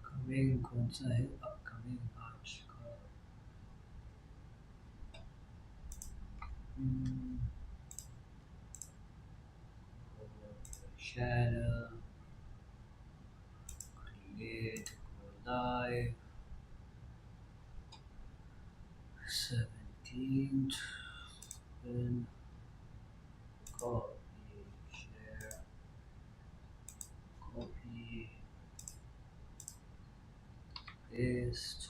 Coming कौन सा है अपकमिंग आज का? share, create, go live, 17th, then copy, share, copy, paste.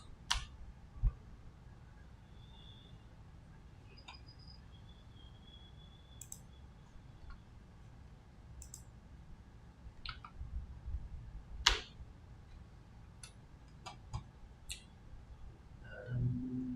Um,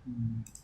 hmm.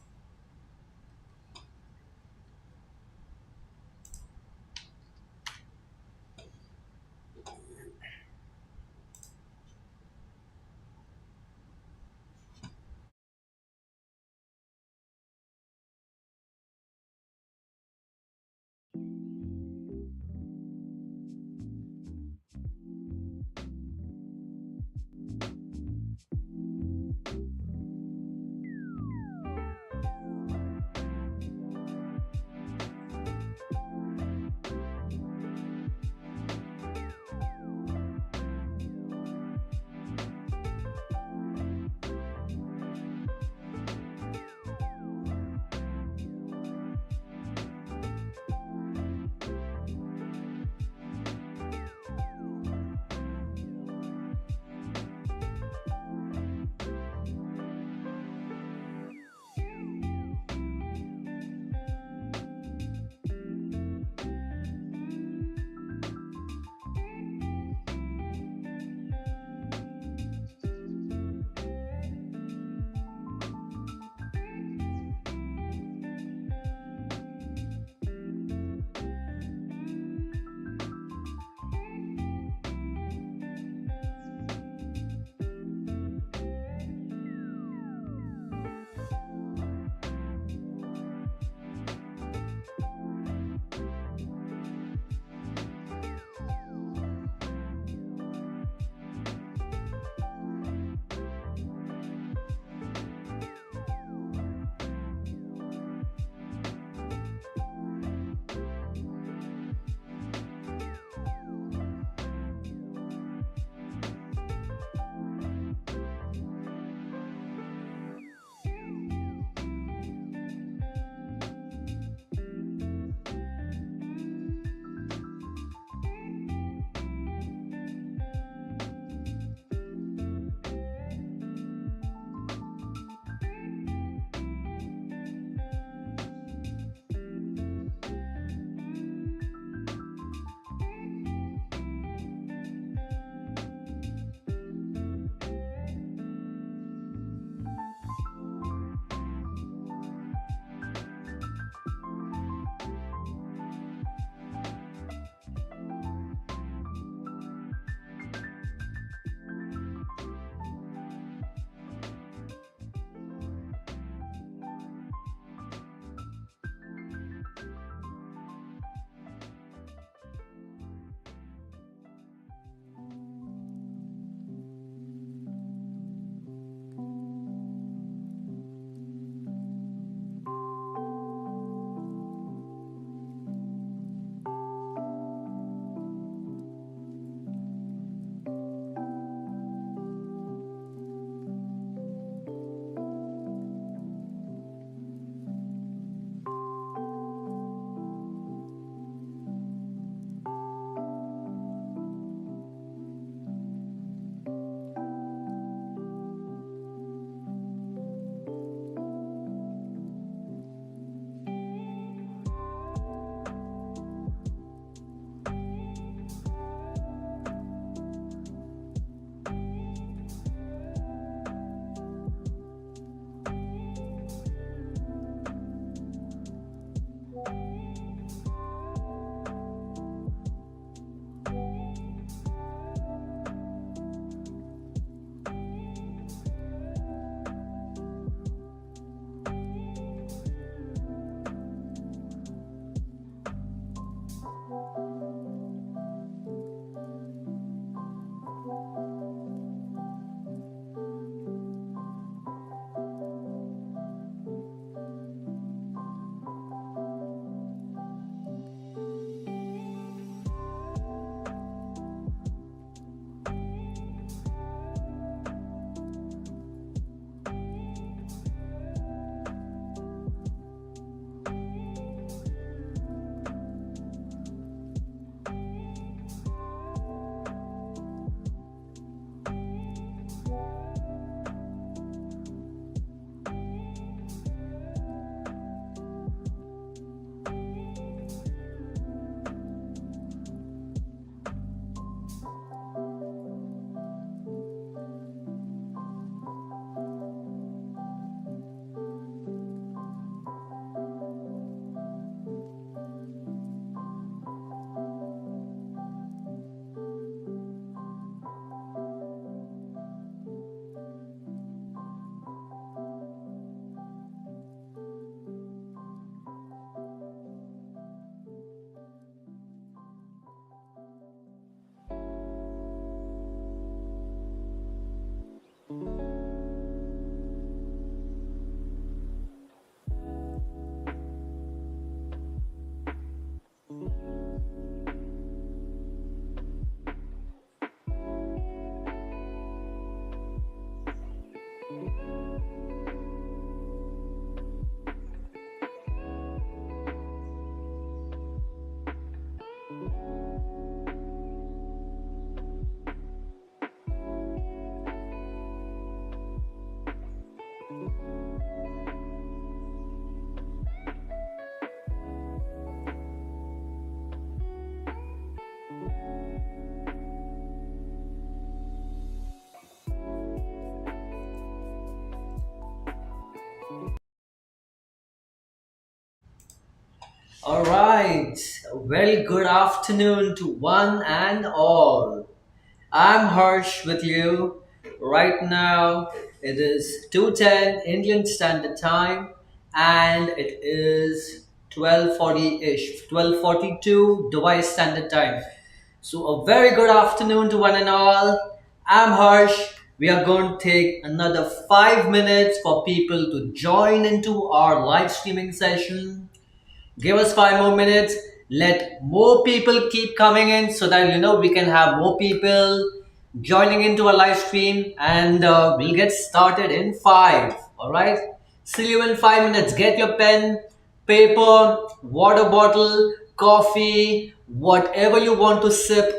All right. A very good afternoon to one and all. I'm Harsh with you. Right now, it is 2:10 Indian Standard Time and it is 12:40-ish, 12:42 Dubai Standard Time. So, a very good afternoon to one and all. I'm Harsh. We are going to take another 5 minutes for people to join into our live streaming session. Give us 5 more minutes. Let more people keep coming in so that we can have more people joining into a live stream, and we'll get started in five. All right. See you in 5 minutes. Get your pen, paper, water bottle, coffee, whatever you want to sip,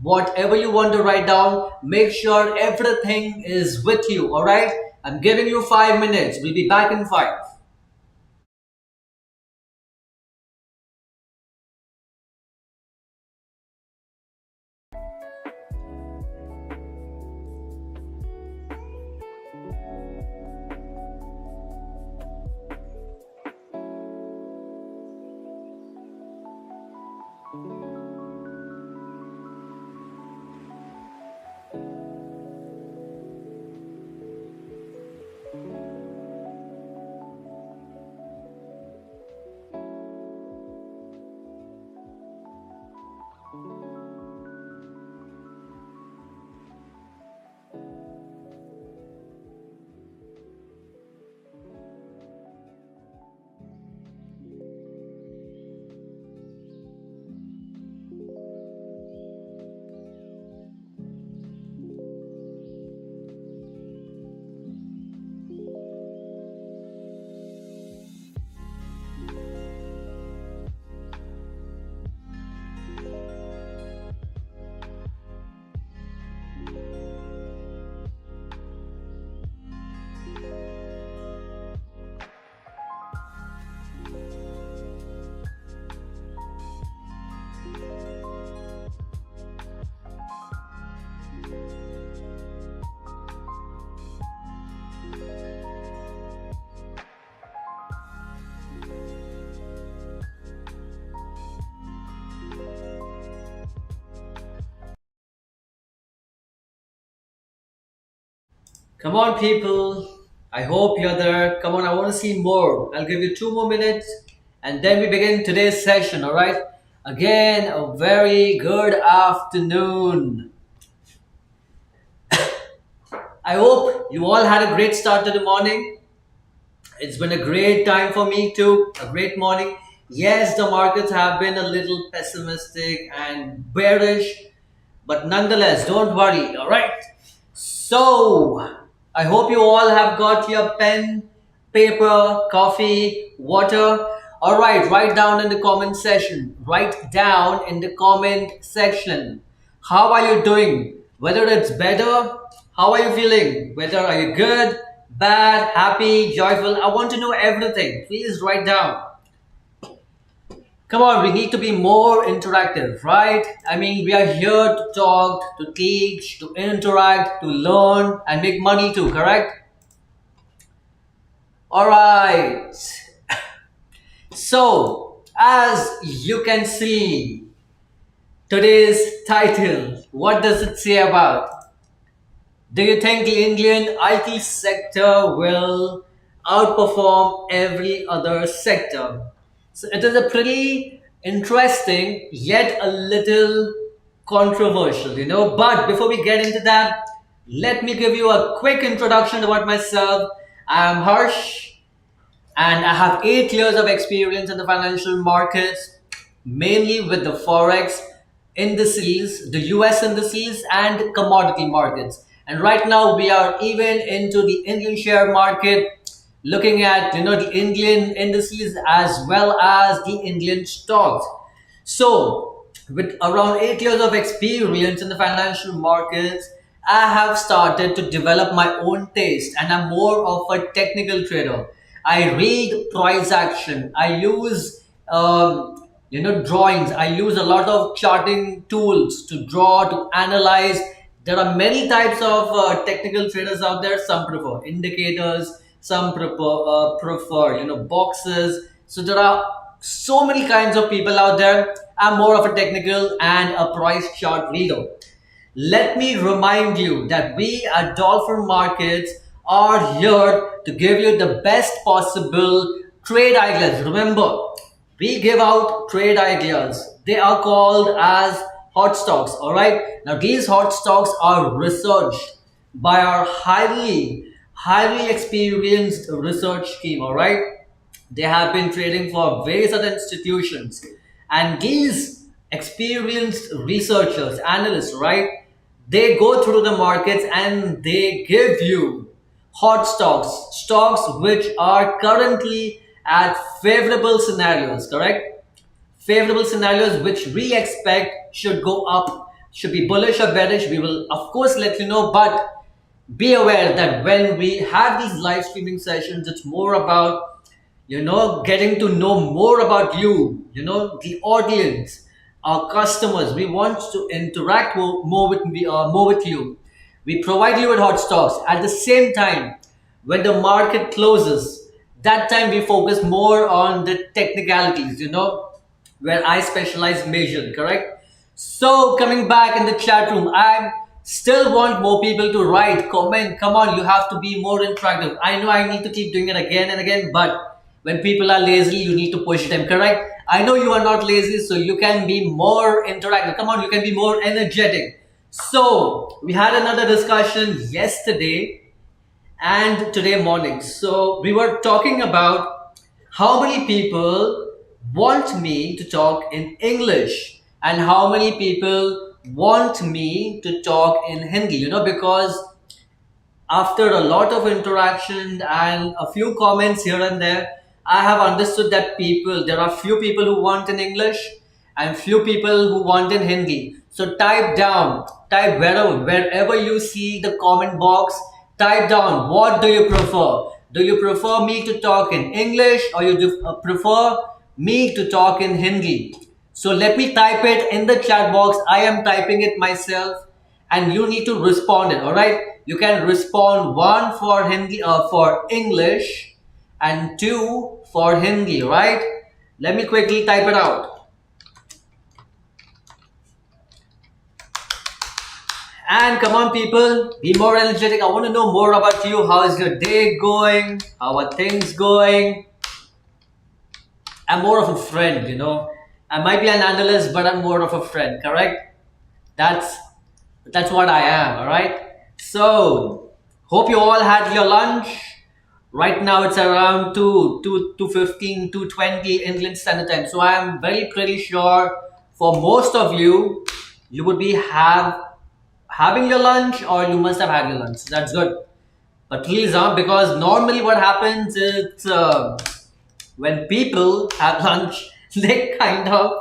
whatever you want to write down. Make sure everything is with you. All right. I'm giving you 5 minutes. We'll be back in five. Come on, people. I hope you're there. Come on, I want to see more. I'll give you 2 more minutes and then we begin today's session, all right? Again, a very good afternoon. I hope you all had a great start to the morning. It's been a great time for me too, a great morning. Yes, the markets have been a little pessimistic and bearish, but nonetheless, don't worry, all right? So, I hope you all have got your pen, paper, coffee, water. All right, write down in the comment section. Write down in the comment section. How are you doing? Whether it's better, how are you feeling? Whether are you good, bad, happy, joyful? I want to know everything. Please write down. Come on, we need to be more interactive, right? I mean, we are here to talk, to teach, to interact, to learn, and make money too, correct? All right. So, as you can see, today's title, what does it say about? Do you think the Indian IT sector will outperform every other sector? So it is a pretty interesting yet a little controversial, But before we get into that, let me give you a quick introduction about myself. I am Harsh and I have 8 years of experience in the financial markets, mainly with the forex indices, the US indices, and commodity markets. And right now, we are even into the Indian share market, looking at the Indian indices as well as the Indian stocks. So, with around 8 years of experience in the financial markets, I have started to develop my own taste and I'm more of a technical trader. I read price action. I use, drawings. I use a lot of charting tools to draw, to analyze. There are many types of technical traders out there. Some prefer indicators, some prefer boxes. So there are so many kinds of people out there. I'm more of a technical and a price chart reader. Let me remind you that we at Dolphin Markets are here to give you the best possible trade ideas. Remember, we give out trade ideas. They are called as hot stocks. All right. Now, these hot stocks are researched by our highly experienced research team. All right, they have been trading for various other institutions, and these experienced researchers, analysts, right, they go through the markets and they give you hot stocks which are currently at favorable scenarios, correct? Favorable scenarios which we expect should go up, should be bullish or bearish. We will of course let you know, but be aware that when we have these live streaming sessions, it's more about, getting to know more about you, the audience, our customers. We want to interact more with you. We provide you with hot stocks. At the same time, when the market closes, that time we focus more on the technicalities, where I specialize major, correct? So coming back in the chat room, I still want more people to write, comment. Come on, you have to be more interactive. I know I need to keep doing it again and again, but when people are lazy, you need to push them, correct? I know you are not lazy, so you can be more interactive. Come on, you can be more energetic. So we had another discussion yesterday and today morning. So we were talking about how many people want me to talk in English and how many people want me to talk in Hindi, because after a lot of interaction and a few comments here and there, I have understood that there are few people who want in English and few people who want in Hindi. So type wherever you see the comment box, type down what do you prefer. Do you prefer me to talk in English, or you prefer me to talk in Hindi? So let me type it in the chat box. I am typing it myself and you need to respond it. All right, you can respond one for Hindi, for English, and two for Hindi, right? Let me quickly type it out. And come on people, be more energetic. I want to know more about you. How is your day going? How are things going? I'm more of a friend, I might be an analyst, but I'm more of a friend, correct? That's what I am. All right. So hope you all had your lunch. Right now it's around 2:15, 2:20 England Standard Time. So I am very pretty sure for most of you, you would be having your lunch, or you must have had your lunch. That's good. But please, because normally what happens is, when people have lunch, they kind of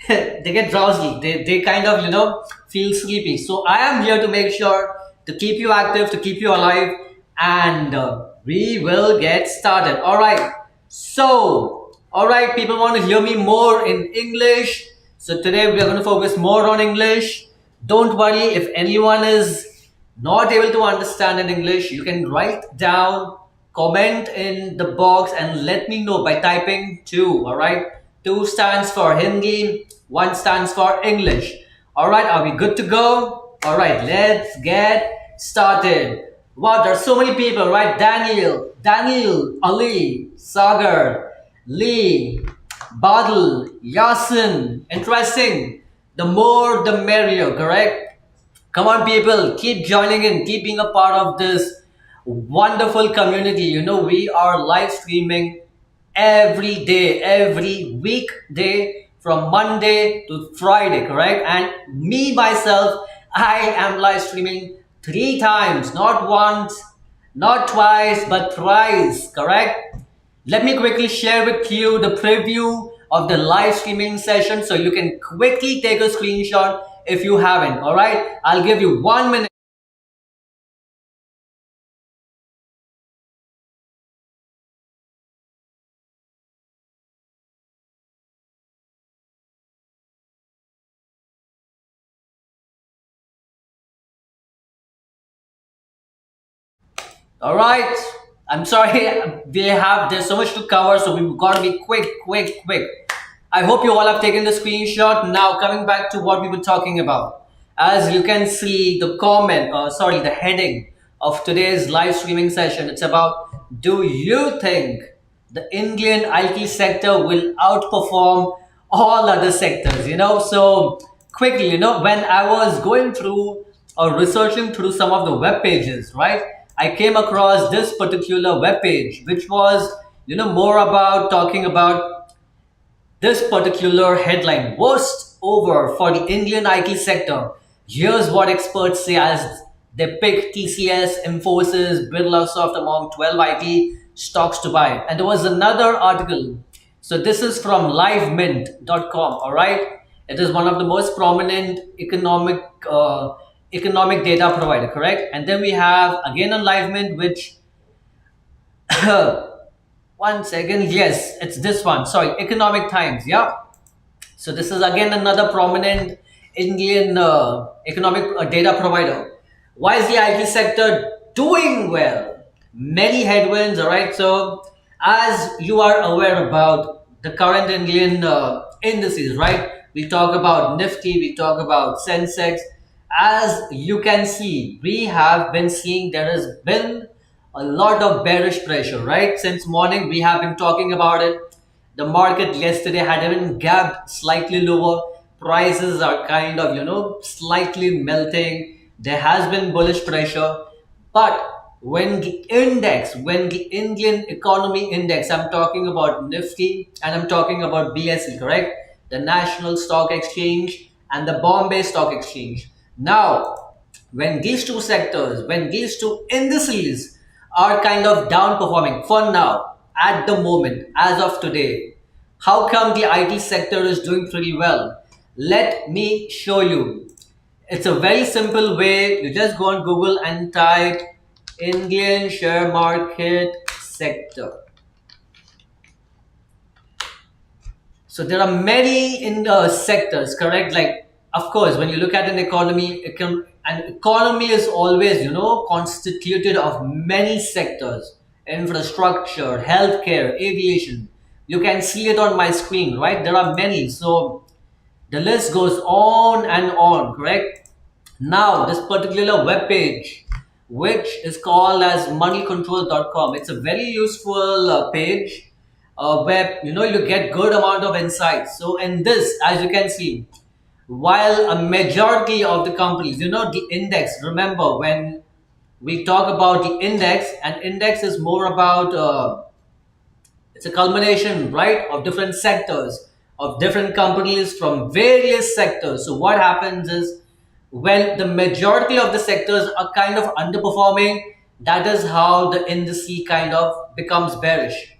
they get drowsy. They kind of, feel sleepy. So I am here to make sure to keep you active, to keep you alive, and we will get started. All right. So, all right, people want to hear me more in English. So today we are going to focus more on English. Don't worry if anyone is not able to understand in English. You can write down, comment in the box, and let me know by typing two. All right. Two stands for Hindi, one stands for English. All right, are we good to go? All right, let's get started. Wow, there's so many people, right? Daniel, Ali, Sagar, Lee, Badal, Yasin. Interesting. The more, the merrier, correct? Come on, people, keep joining in, keep being a part of this wonderful community. We are live streaming every day, every weekday from Monday to Friday, correct? And me, myself, I am live streaming 3 times, not once, not twice, but thrice, correct? Let me quickly share with you the preview of the live streaming session so you can quickly take a screenshot if you haven't. All right, I'll give you 1 minute. All right, I'm sorry, there's so much to cover, so we've got to be quick, quick, quick. I hope you all have taken the screenshot. Now, coming back to what we were talking about. As you can see, the heading of today's live streaming session, it's about, do you think the Indian IT sector will outperform all other sectors? So quickly, when I was going through or researching through some of the web pages, right? I came across this particular web page, which was, more about talking about this particular headline: worst over for the Indian IT sector. Here's what experts say as they pick TCS, Infosys, Birlasoft among 12 IT stocks to buy. And there was another article. So this is from livemint.com, all right? It is one of the most prominent economic data provider, correct? And then we have again on LiveMint, which one second, yes, it's this one. Sorry, Economic Times, yeah. So this is again another prominent Indian economic data provider. Why is the IT sector doing well? Many headwinds, all right. So as you are aware about the current Indian indices, right? We talk about Nifty, we talk about Sensex. As you can see, we have been seeing there has been a lot of bearish pressure, right? Since morning, we have been talking about it. The market yesterday had even gapped slightly lower. Prices are kind of, slightly melting. There has been bullish pressure. But when the Indian economy index, I'm talking about Nifty and I'm talking about BSE, correct? The National Stock Exchange and the Bombay Stock Exchange. Now, when these two indices are kind of down performing for now, at the moment, as of today, how come the IT sector is doing pretty well? Let me show you. It's a very simple way. You just go on Google and type Indian share market sector. So there are many in the sectors, correct? Like, of course, when you look at an economy, an economy is always, constituted of many sectors: infrastructure, healthcare, aviation. You can see it on my screen, right? There are many. So the list goes on and on, correct? Now, this particular web page, which is called as moneycontrol.com, it's a very useful page where you get good amount of insights. So in this, as you can see, while a majority of the companies, the index, remember when we talk about the index, and index is more about it's a culmination, right, of different sectors, of different companies from various sectors. So what happens is when the majority of the sectors are kind of underperforming, that is how the indice kind of becomes bearish.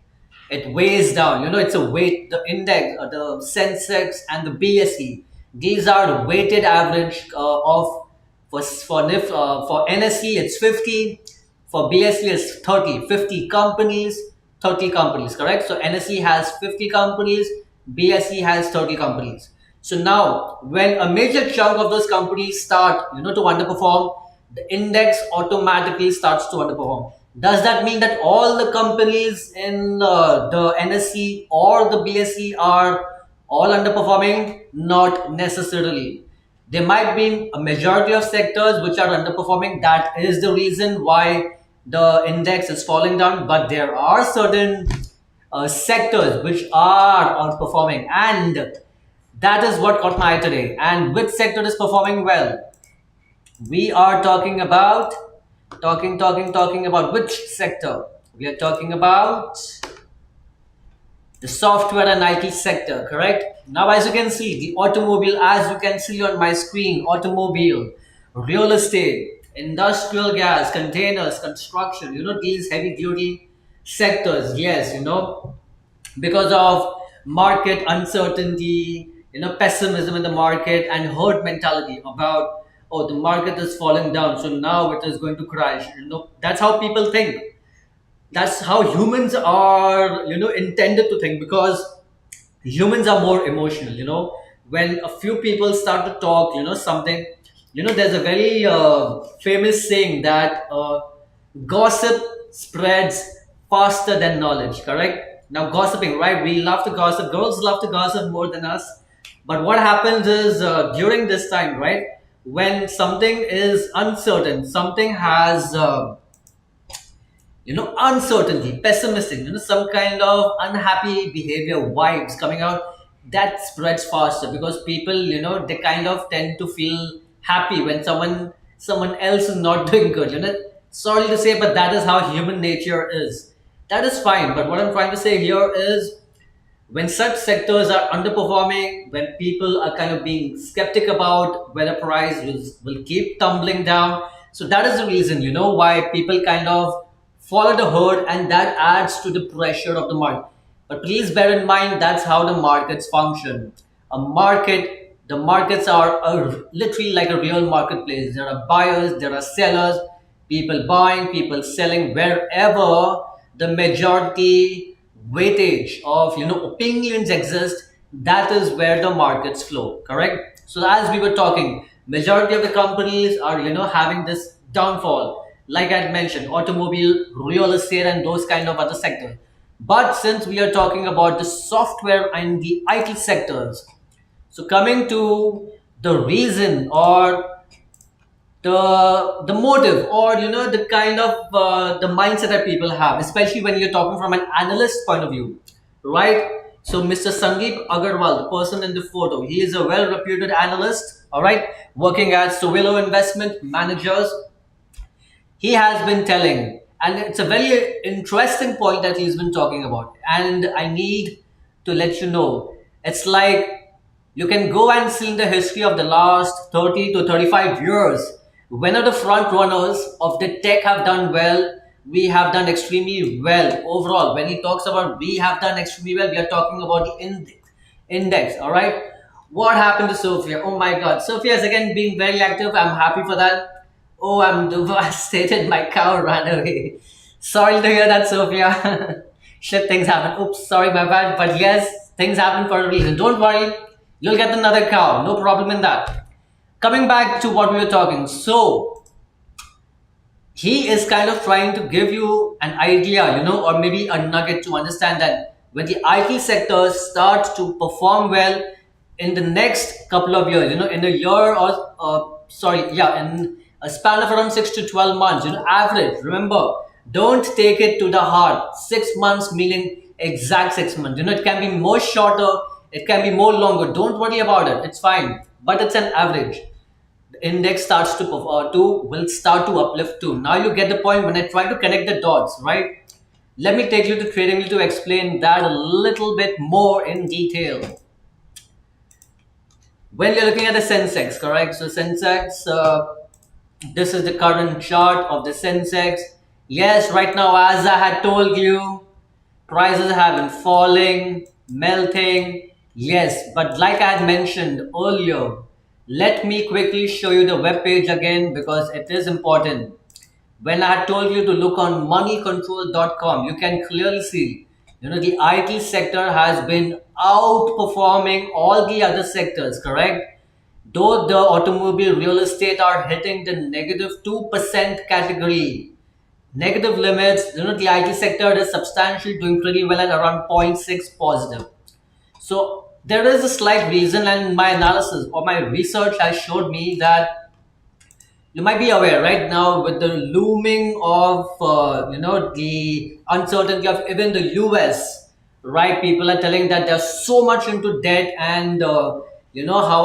It weighs down. It's a weight. The index, the Sensex and the BSE. These are the weighted average of for NSE it's 50, for BSE it's 30. 50 companies, 30 companies. Correct. So NSE has 50 companies, BSE has 30 companies. So now, when a major chunk of those companies start, to underperform, the index automatically starts to underperform. Does that mean that all the companies in the NSE or the BSE are all underperforming? Not necessarily. There might be a majority of sectors which are underperforming. That is the reason why the index is falling down. But there are certain sectors which are outperforming, and that is what caught my eye today. And which sector is performing well? We are talking about talking about which sector? We are talking about the software and IT sector, correct? Now, as you can see, the automobile, as you can see on my screen, automobile, real estate, industrial gas, containers, construction, these heavy duty sectors, yes, because of market uncertainty, pessimism in the market and herd mentality about, oh, the market is falling down, so now it is going to crash. That's how people think. That's how humans are, intended to think, because humans are more emotional. When a few people start to talk, something, there's a very famous saying that gossip spreads faster than knowledge, correct? Now, gossiping, right? We love to gossip. Girls love to gossip more than us. But what happens is during this time, right? When something is uncertain, something has uncertainty, pessimistic, some kind of unhappy behavior vibes coming out, that spreads faster because people, they kind of tend to feel happy when someone else is not doing good. Sorry to say, but that is how human nature is. That is fine, but what I'm trying to say here is when such sectors are underperforming, when people are kind of being skeptic about whether price will keep tumbling down. So that is the reason, why people kind of follow the herd, and that adds to the pressure of the market. But please bear in mind that's how the markets function. The markets are literally like a real marketplace. There are buyers, there are sellers, people buying, people selling. Wherever the majority weightage of opinions exist, that is where the markets flow. Correct. So as we were talking, majority of the companies are having this downfall. Like I had mentioned, automobile, real estate, and those kind of other sectors. But since we are talking about the software and the IT sectors, so coming to the reason or the motive, or the kind of the mindset that people have, especially when you're talking from an analyst point of view, right? So Mr. Sandeep Agarwal, the person in the photo, he is a well reputed analyst, all right, working at Sovilo Investment Managers. He has been telling, and it's a very interesting point that he's been talking about, and I need to let you know, it's like you can go and see in the history of the last 30 to 35 years, when are the front runners of the tech have done well. We have done extremely well overall. When he talks about we have done extremely well, we are talking about the index, all right? What happened to Sophia? Oh my god, Sophia is again being very active. I'm happy for that. Oh, I'm devastated. My cow ran away. Sorry to hear that, Sophia. Shit, things happen. Oops, sorry, my bad. But yes, things happen for a reason. Don't worry. You'll get another cow. No problem in that. Coming back to what we were talking. So, he is kind of trying to give you an idea, or maybe a nugget to understand that when the IT sector starts to perform well in the next couple of years, in a year or, in a span of around 6 to 12 months, average, remember, don't take it to the heart. 6 months meaning exact 6 months. It can be more shorter, it can be more longer. Don't worry about it. It's fine. But it's an average. The index starts to will start to uplift too. Now you get the point when I try to connect the dots, right? Let me take you to trading to explain that a little bit more in detail. When you're looking at the Sensex, correct? So Sensex, this is the current chart of the Sensex. Yes, right now, as I had told you, prices have been falling, melting. Yes, but like I had mentioned earlier, let me quickly show you the web page again because it is important. When I had told you to look on moneycontrol.com, you can clearly see, the IT sector has been outperforming all the other sectors, correct? Though the automobile, real estate are hitting the negative 2% category. Negative limits, the IT sector is substantially doing pretty well at around zero point 0.6 positive. So there is a slight reason, and my analysis or my research has showed me that you might be aware right now with the looming of the uncertainty of even the US, right? People are telling that they're so much into debt, and how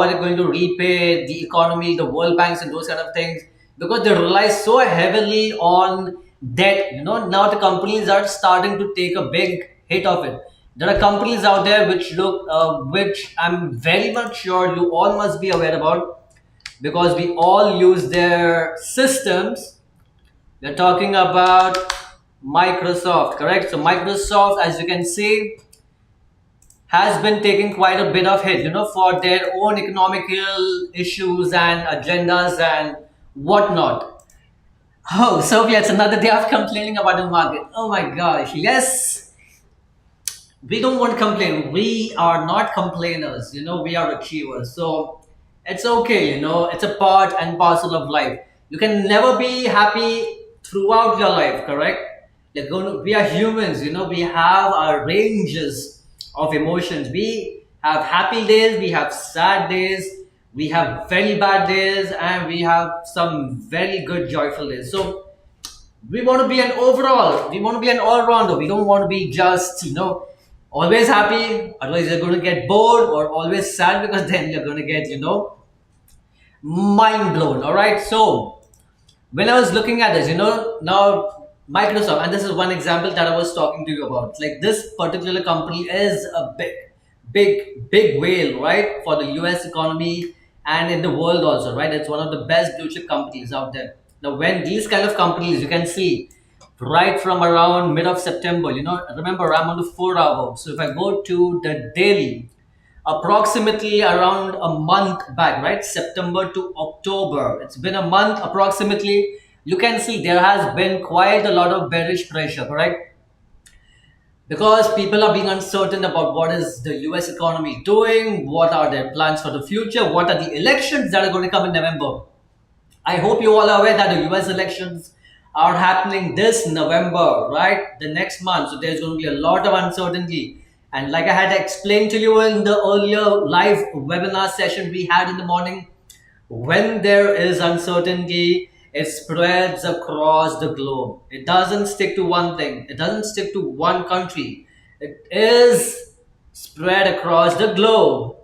are they going to repay the economy, the world banks, and those kind of things, because they rely so heavily on debt. Now the companies are starting to take a big hit of it. There are companies out there which I'm very much sure you all must be aware about, because we all use their systems. We're talking about Microsoft, correct? So Microsoft, as you can see, has been taking quite a bit of hit, for their own economical issues and agendas and whatnot. Oh, Sophia, it's another day of complaining about the market. Oh my gosh, yes. We don't want to complain. We are not complainers, we are achievers. So it's okay, it's a part and parcel of life. You can never be happy throughout your life, correct? We are humans, we have our ranges of emotions. We have happy days, we have sad days, we have very bad days, and we have some very good joyful days. So we want to be an all-rounder. We don't want to be just, always happy, otherwise you're going to get bored, or always sad, because then you're going to get, mind blown. All right. So when I was looking at this, now Microsoft, and this is one example that I was talking to you about. Like, this particular company is a big whale, right, for the US economy and in the world also, right? It's one of the best blue chip companies out there. Now, when these kind of companies, you can see right from around mid of September, remember I'm on the 4 hour. So if I go to the daily, approximately around a month back, right? September to October. It's been a month approximately. You can see there has been quite a lot of bearish pressure, correct? Because people are being uncertain about what is the US economy doing, what are their plans for the future, what are the elections that are going to come in November. I hope you all are aware that the US elections are happening this November, right? The next month. So there's going to be a lot of uncertainty. And like I had explained to you in the earlier live webinar session we had in the morning, when there is uncertainty, it spreads across the globe. It doesn't stick to one thing, it doesn't stick to one country. It is spread across the globe.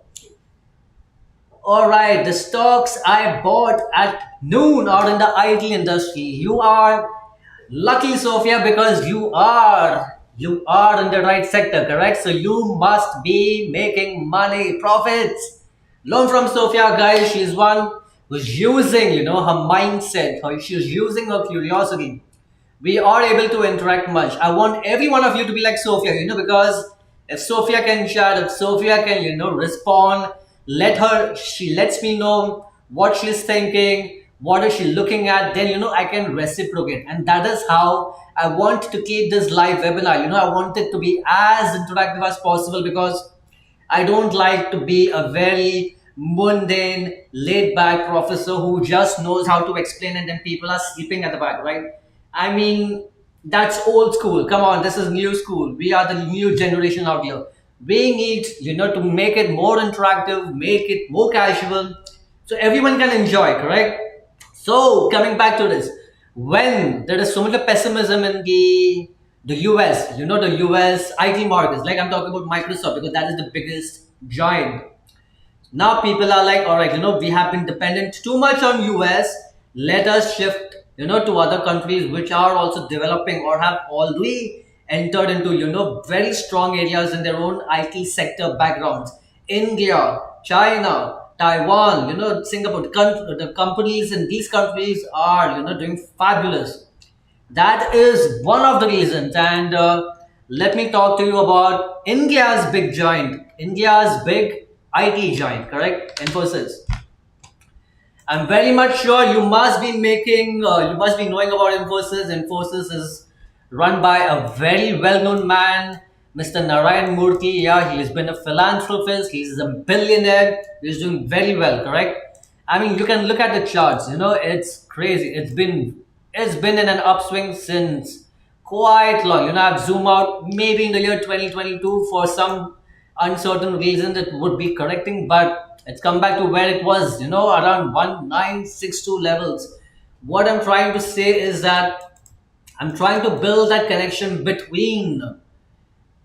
All right, the stocks I bought at noon are in the IT industry. You are lucky, Sophia, because you are in the right sector, correct? So you must be making money, profits. Learn from Sophia, guys. She's one who's using, her mindset. She's using her curiosity. We are able to interact much. I want every one of you to be like Sophia, because if Sophia can chat, if Sophia can, respond, she lets me know what she's thinking, what is she looking at, then, I can reciprocate. And that is how I want to keep this live webinar. I want it to be as interactive as possible, because I don't like to be a very mundane, laid back professor who just knows how to explain and then people are sleeping at the back, right? I mean, that's old school. Come on, this is new school. We are the new generation out here. We need, to make it more interactive, make it more casual, so everyone can enjoy, correct? So coming back to this, when there is so much of pessimism in the US, the US IT markets, like I'm talking about Microsoft, because that is the biggest giant. Now people are like, all right, we have been dependent too much on US. Let us shift, to other countries which are also developing or have already entered into, very strong areas in their own IT sector backgrounds. India, China, Taiwan, Singapore. The companies in these countries are, doing fabulous. That is one of the reasons. And let me talk to you about India's big giant, India's big IT giant, correct? Infosys. I'm very much sure you must be knowing about Infosys. Infosys is run by a very well-known man, Mr. Narayan Murthy. Yeah, he has been a philanthropist. He's a billionaire. He's doing very well, correct? I mean, you can look at the charts. It's crazy. It's been in an upswing since quite long. I've zoomed out maybe in the year 2022 for some uncertain reason it would be correcting, but it's come back to where it was, around 1962 levels. What I'm trying to say is that I'm trying to build that connection between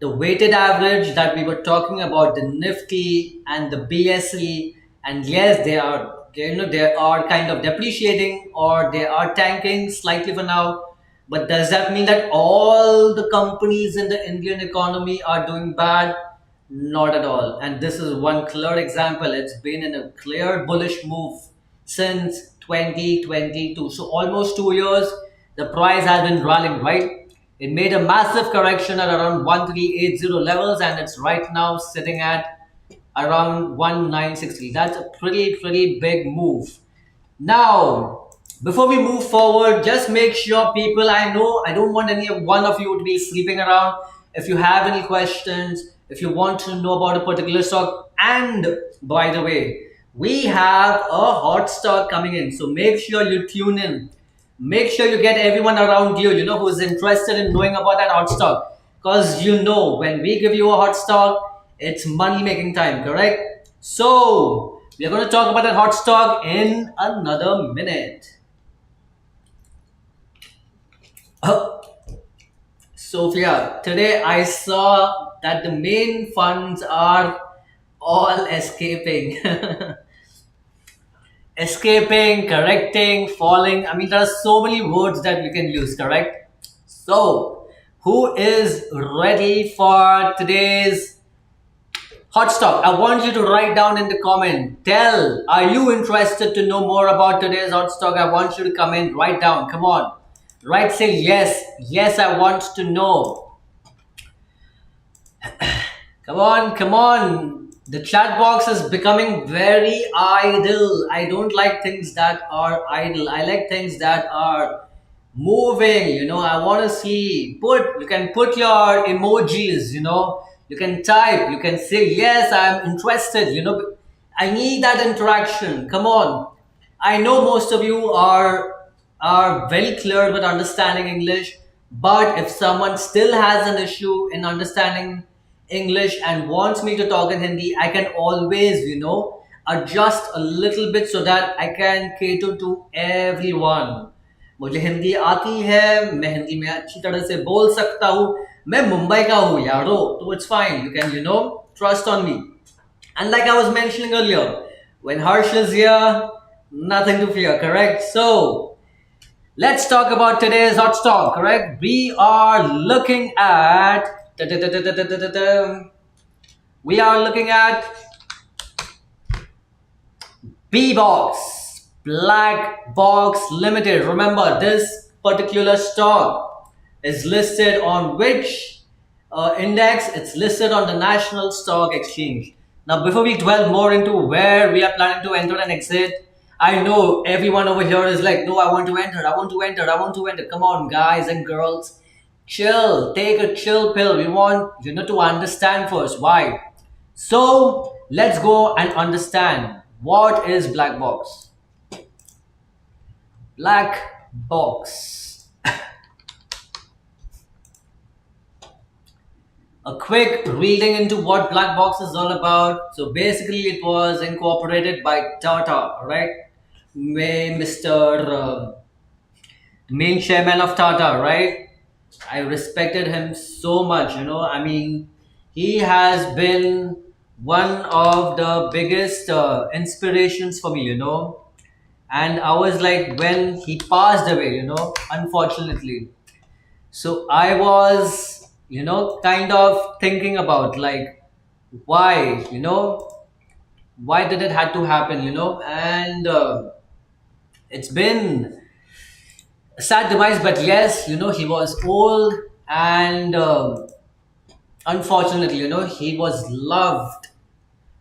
the weighted average that we were talking about, the Nifty and the BSE, and yes, they are kind of depreciating or they are tanking slightly for now. But does that mean that all the companies in the Indian economy are doing bad? Not at all. And this is one clear example. It's been in a clear bullish move since 2022. So almost 2 years, the price has been rallying, right? It made a massive correction at around 1380 levels, and it's right now sitting at around 1960. That's a pretty big move. Now, before we move forward, just make sure, people, I know I don't want any one of you to be sleeping around. If you have any questions, if you want to know about a particular stock, and by the way, we have a hot stock coming in, so make sure you tune in. make sure you get everyone around you, who's interested in knowing about that hot stock. Because when we give you a hot stock, it's money making time, correct? So, we're going to talk about that hot stock in another minute. Oh, Sophia, today I saw that the main funds are all escaping. Escaping, correcting, falling. I mean, there are so many words that we can use, correct? So, who is ready for today's hot stock? I want you to write down in the comment. Tell, are you interested to know more about today's hot stock? I want you to comment, write down. Come on. Write, say yes. Yes, I want to know. Come on, come on. The chat box is becoming very idle. I don't like things that are idle. I like things that are moving. I want to see. You can put your emojis, You can type. You can say, yes, I'm interested, I need that interaction. Come on. I know most of you are very clear with understanding English, but if someone still has an issue in understanding English and wants me to talk in Hindi, I can always, adjust a little bit so that I can cater to everyone. मुझे हिंदी आती है, मैं हिंदी में अच्छी तरह से बोल सकता हूँ, मैं मुंबई का हूँ यारो, तो it's fine. You can, trust on me. And like I was mentioning earlier, when Harsh is here, nothing to fear, correct? So, let's talk about today's hot stock, correct? We are looking at we are looking at B Box, Black Box Limited. Remember, this particular stock is listed on which index? It's listed on the National Stock Exchange. Now, before we dwell more into where we are planning to enter and exit, I know everyone over here is like, no, I want to enter, I want to enter, I want to enter. Come on, guys and girls, chill, take a chill pill. We want to understand first why. So let's go and understand what is black box. Black box. A quick reading into what black box is all about. So basically, it was incorporated by Tata, right? Mr. Main chairman of Tata, right? I respected him so much, I mean, he has been one of the biggest inspirations for me, And I was like, when he passed away, unfortunately. So I was, kind of thinking about like, why, why did it had to happen, And it's been a sad demise, but yes, he was old and unfortunately, he was loved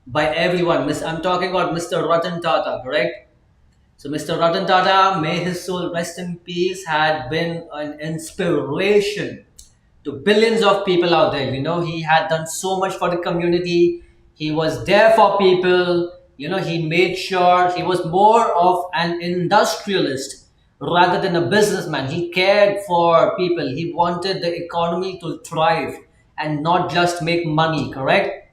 by everyone. I'm talking about Mr. Ratan Tata, correct? So Mr. Ratan Tata, may his soul rest in peace, had been an inspiration to billions of people out there. He had done so much for the community. He was there for people. He made sure he was more of an industrialist rather than a businessman. He cared for people. He wanted the economy to thrive and not just make money, correct?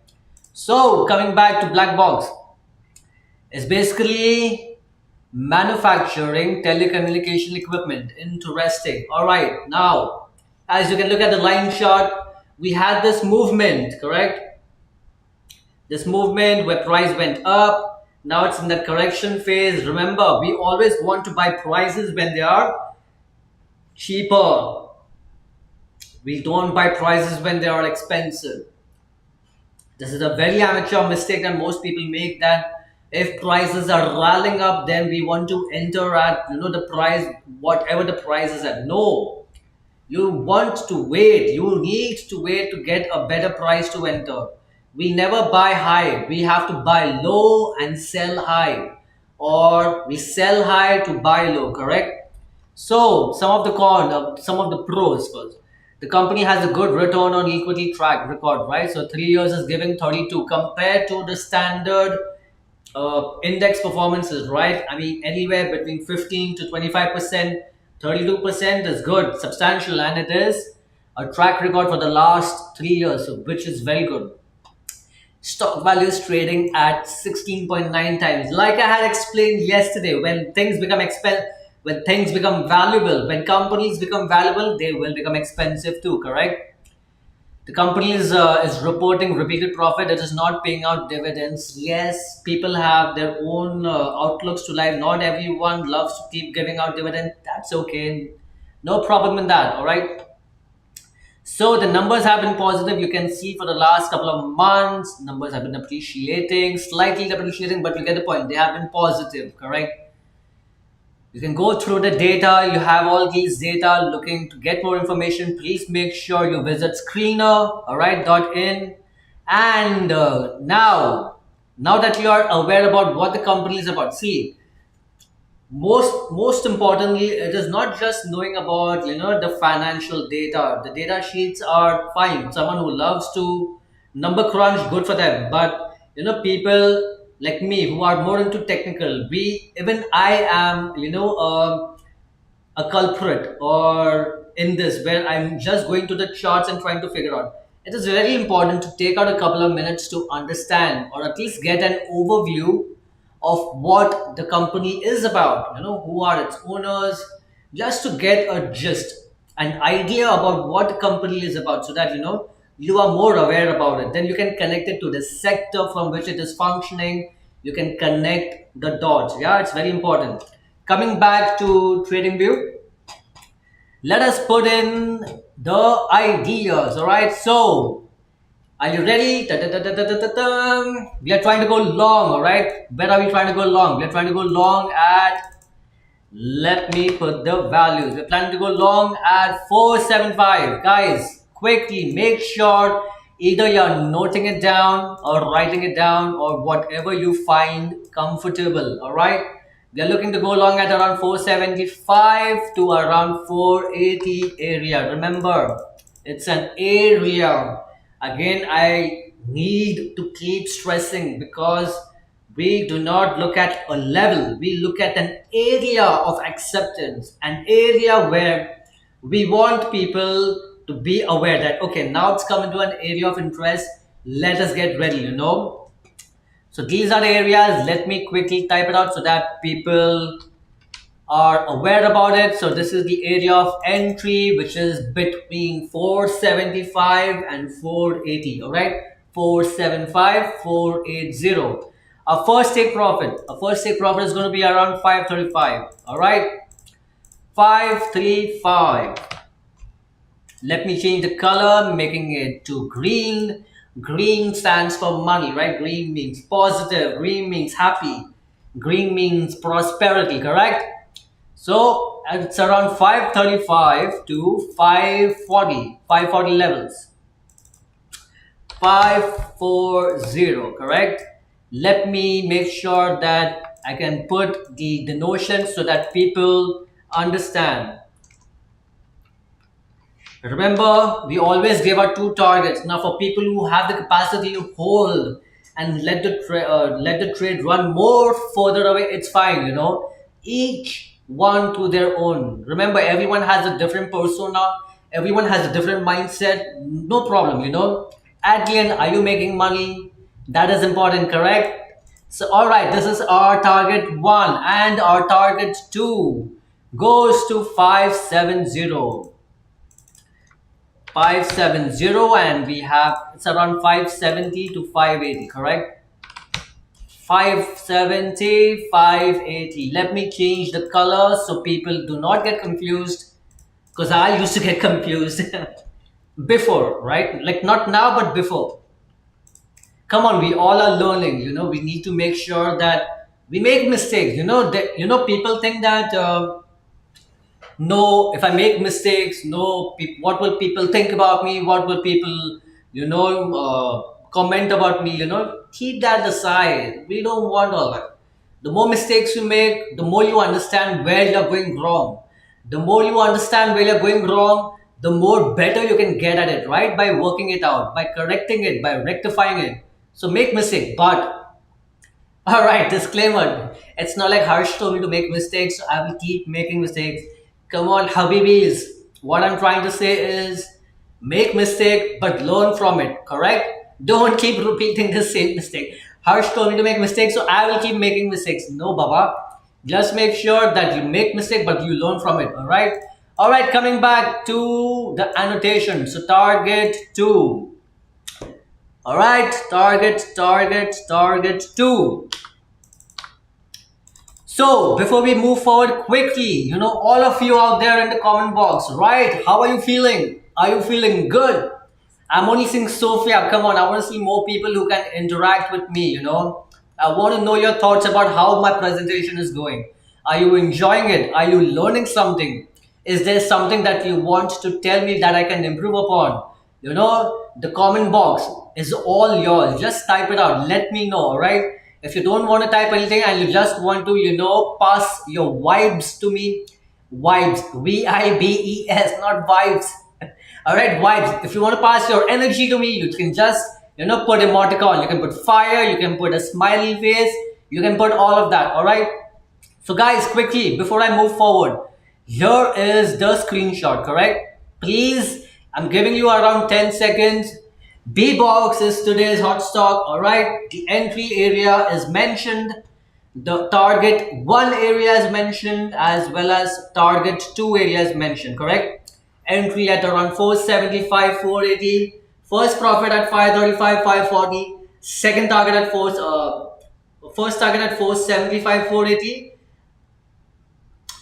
So, coming back to Black Box, it's basically manufacturing telecommunication equipment. Interesting. All right, now, as you can look at the line chart, we had this movement, correct? This movement where price went up. Now it's in the correction phase. Remember, we always want to buy prices when they are cheaper. We don't buy prices when they are expensive. This is a very amateur mistake that most people make, that if prices are rallying up, then we want to enter at the price, whatever the price is at. No, you want to wait. You need to wait to get a better price to enter. We never buy high. We have to buy low and sell high, or we sell high to buy low, correct? So some of the pros first. The company has a good return on equity track record, right? So 3 years is giving 32 compared to the standard index performances, right? I mean, anywhere between 15 to 25% 32% is good, substantial, and it is a track record for the last 3 years, so which is very good. Stock value is trading at 16.9 times. Like I had explained yesterday, when things become valuable, when companies become valuable, they will become expensive too, correct? The company is reporting repeated profit. It is not paying out dividends. Yes, people have their own outlooks to life. Not everyone loves to keep giving out dividend. That's okay. No problem in that. All right. So the numbers have been positive. You can see for the last couple of months, numbers have been appreciating, slightly appreciating, but you get the point. They have been positive, correct? You can go through the data. You have all these data. Looking to get more information, please make sure you visit screener, all right, .in. And now that you are aware about what the company is about, see, most importantly, it is not just knowing about the financial data. The data sheets are fine. Someone who loves to number crunch, good for them. But people like me who are more into technical, we even I am a culprit or in this where I'm just going to the charts and trying to figure out. It is very important to take out a couple of minutes to understand or at least get an overview of what the company is about, who are its owners, just to get a gist, an idea about what the company is about so that you are more aware about it. Then you can connect it to the sector from which it is functioning. You can connect the dots. Yeah, it's very important. Coming back to TradingView, let us put in the ideas. All right, so are you ready? Ta-ta-ta-ta-ta-ta-ta. We are trying to go long. All right, where are we trying to go long? We are trying to go long at, let me put the values. We're planning to go long at 475. Guys, quickly make sure either you're noting it down or writing it down or whatever you find comfortable. All right. We are looking to go long at around 475 to around 480 area. Remember, it's an area. Again, I need to keep stressing because we do not look at a level, we look at an area of acceptance, an area where we want people to be aware that okay, now it's come into an area of interest, let us get ready, so these are the areas. Let me quickly type it out so that people are aware about it. So this is the area of entry, which is between 475 and 480. All right, 475, 480. Our first take profit. Our first take profit is going to be around 535. All right, 535. Let me change the color, making it to green. Green stands for money, right? Green means positive. Green means happy. Green means prosperity, correct? So it's around 535 to 540, 540 levels. 540, correct? Let me make sure that I can put the notion so that people understand. Remember, we always give out two targets. Now, for people who have the capacity to hold and let the trade run more further away, it's fine. Each one to their own. Remember, everyone has a different persona. Everyone has a different mindset. No problem. At the end, are you making money? That is important, correct? So, all right, this is our target one, and our target two goes to 570. 570, and we have it's around 570 to 580, correct? 570, 580. Let me change the color so people do not get confused, because I used to get confused before, right? Like not now, but before. Come on, we all are learning. We need to make sure that we make mistakes. People think that no, if I make mistakes, no, what will people think about me? What will people, comment about me? Keep that aside. We don't want all that. The more mistakes you make, the more you understand where you're going wrong. The more you understand where you're going wrong, the more better you can get at it, right? By working it out, by correcting it, by rectifying it. So make mistake, but all right, disclaimer. It's not like Harsh told me to make mistakes, so I will keep making mistakes. Come on, Habibis. What I'm trying to say is make mistake but learn from it, correct? Don't keep repeating the same mistake. Harsh told me to make mistakes, so I will keep making mistakes. No, Baba. Just make sure that you make mistake but you learn from it, alright? Alright, coming back to the annotation. So target 2. Alright, target 2. So, before we move forward quickly, all of you out there in the comment box, right? How are you feeling? Are you feeling good? I'm only seeing Sophia. Come on, I want to see more people who can interact with me. I want to know your thoughts about how my presentation is going. Are you enjoying it? Are you learning something? Is there something that you want to tell me that I can improve upon? The comment box is all yours. Just type it out. Let me know, alright? If you don't want to type anything and you just want to, pass your vibes to me, vibes, vibes, not vibes. Alright, vibes. If you want to pass your energy to me, you can just, put emoticon. You can put fire, you can put a smiley face, you can put all of that, alright? So guys, quickly, before I move forward, here is the screenshot, correct? Please, I'm giving you around 10 seconds. B-Box is today's hot stock, alright? The entry area is mentioned. The target 1 area is mentioned as well as target 2 area is mentioned, correct? Entry at around 475, 480. First profit at 535, 540. Second target at first target at 475, 480.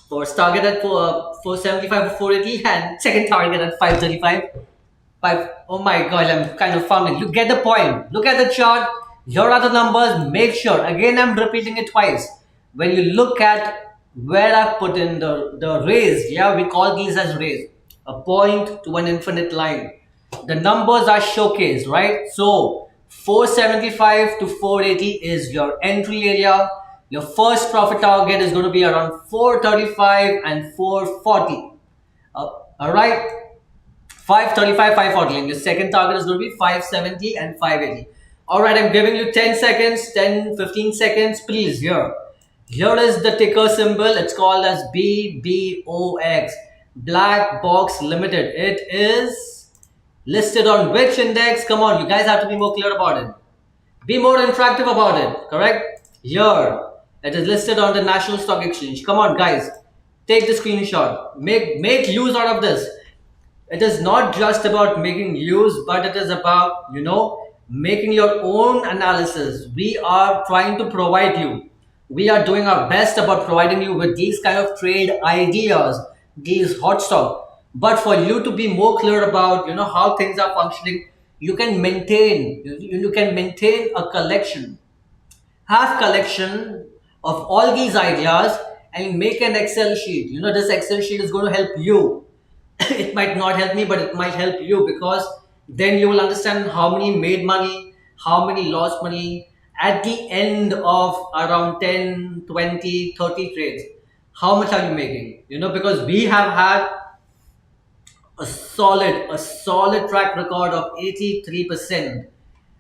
First target at 475, 480, and second target at 535. Oh my god, I'm kind of fumbling. You get the point. Look at the chart. Here are the numbers. Make sure. Again, I'm repeating it twice. When you look at where I've put in the rays, yeah, we call these as rays. A point to an infinite line. The numbers are showcased, right? So 475 to 480 is your entry area. Your first profit target is going to be around 435 and 440. All right. 535, 540, and your second target is going to be 570 and 580. All right, I'm giving you 10 seconds, 10, 15 seconds, please. Here is the ticker symbol. It's called as BBOX, Black Box Limited. It is listed on which index? Come on, you guys have to be more clear about it. Be more interactive about it, correct? Here, it is listed on the National Stock Exchange. Come on, guys, take the screenshot. Make use out of this. It is not just about making use, but it is about, making your own analysis. We are trying to provide you. We are doing our best about providing you with these kind of trade ideas, these hot stock. But for you to be more clear about, how things are functioning, you can maintain a collection. Have collection of all these ideas and make an Excel sheet. This Excel sheet is going to help you. It might not help me, but it might help you, because then you will understand how many made money, how many lost money at the end of around 10, 20, 30 trades. How much are you making? Because we have had a solid track record of 83%.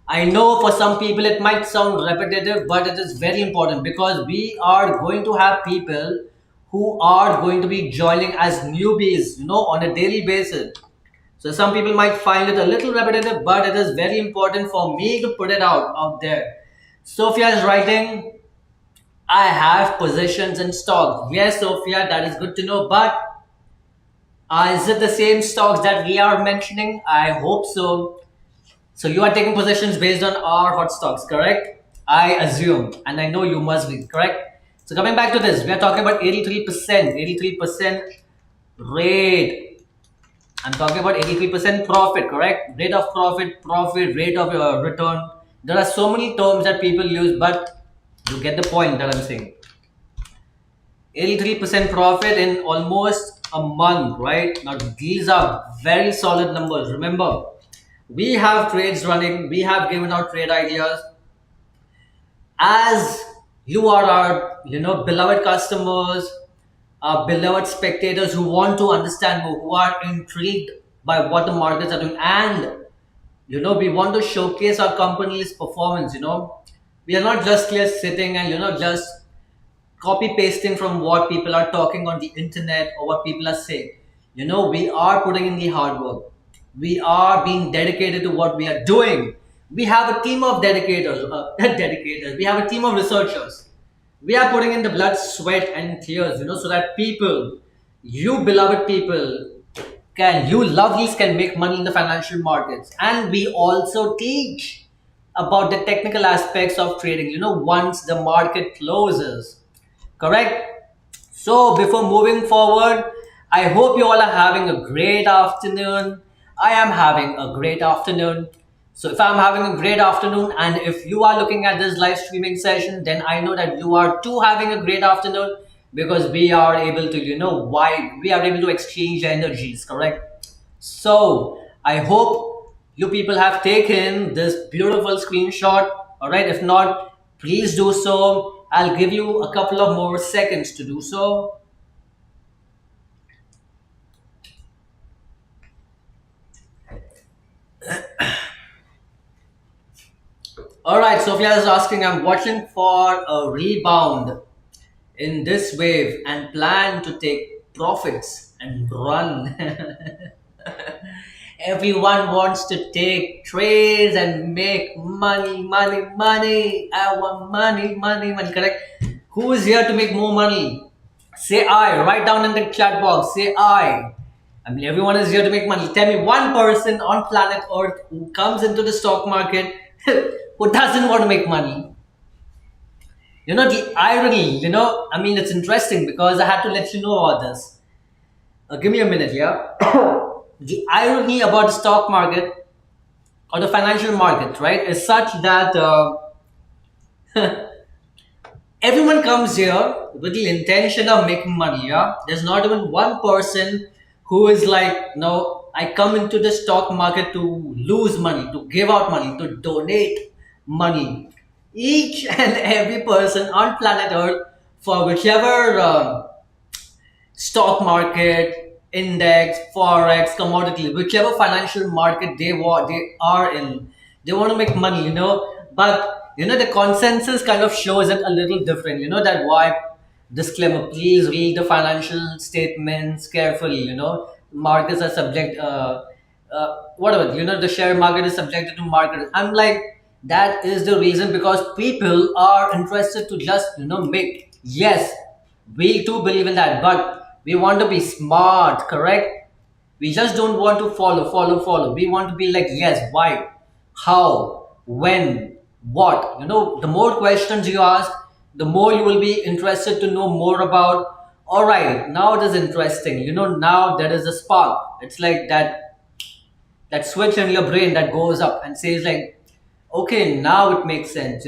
I know for some people it might sound repetitive, but it is very important, because we are going to have people who are going to be joining as newbies, on a daily basis. So some people might find it a little repetitive, but it is very important for me to put it out there. Sophia is writing, I have positions in stocks. Yes, Sophia, that is good to know, but is it the same stocks that we are mentioning? I hope so. So you are taking positions based on our hot stocks, correct? I assume, and I know you must be, correct? So coming back to this, we are talking about 83% rate. I'm talking about 83% profit, correct? Rate of profit, rate of return. There are so many terms that people use, but you get the point that I'm saying. 83% profit in almost a month, right? Now these are very solid numbers. Remember, we have trades running, we have given out trade ideas. As you are our, beloved customers, our beloved spectators who want to understand more, who are intrigued by what the markets are doing, and we want to showcase our company's performance. We are not just here sitting and just copy pasting from what people are talking on the internet or what people are saying. We are putting in the hard work. We are being dedicated to what we are doing. We have a team of dedicators, dedicators. We have a team of researchers. We are putting in the blood, sweat, and tears, so that people, you beloved people, you lovelies can make money in the financial markets. And we also teach about the technical aspects of trading, once the market closes. Correct? So, before moving forward, I hope you all are having a great afternoon. I am having a great afternoon. So, if I'm having a great afternoon, and if you are looking at this live streaming session, then I know that you are too having a great afternoon, because we are able to, why we are able to exchange energies, correct? So, I hope you people have taken this beautiful screenshot. All right, if not, please do so. I'll give you a couple of more seconds to do so. All right, Sophia is asking, I'm watching for a rebound in this wave and plan to take profits and run. Everyone wants to take trades and make money, money, money. I want money, money, money. Correct? Who is here to make more money? Say I. Write down in the chat box. Say I. I mean, everyone is here to make money. Tell me one person on planet Earth who comes into the stock market who doesn't want to make money. The irony, I mean, it's interesting because I had to let you know about this. Give me a minute, yeah? The irony about the stock market or the financial market, right, is such that everyone comes here with the intention of making money, yeah? There's not even one person who is like, no, I come into the stock market to lose money, to give out money, to donate money. Each and every person on planet Earth, for whichever stock market, index, forex, commodity, whichever financial market they are in, they want to make money, But the consensus kind of shows it a little different. That why disclaimer: please read the financial statements carefully. Markets are subject. Whatever, the share market is subjected to market. I'm like, that is the reason, because people are interested to just make. Yes, we too believe in that, but we want to be smart, correct? We just don't want to follow. We want to be like, yes, why, how, when, what. The more questions you ask, the more you will be interested to know more about. All right, now it is interesting. Now there is a spark. It's like that switch in your brain that goes up and says like, okay, now it makes sense.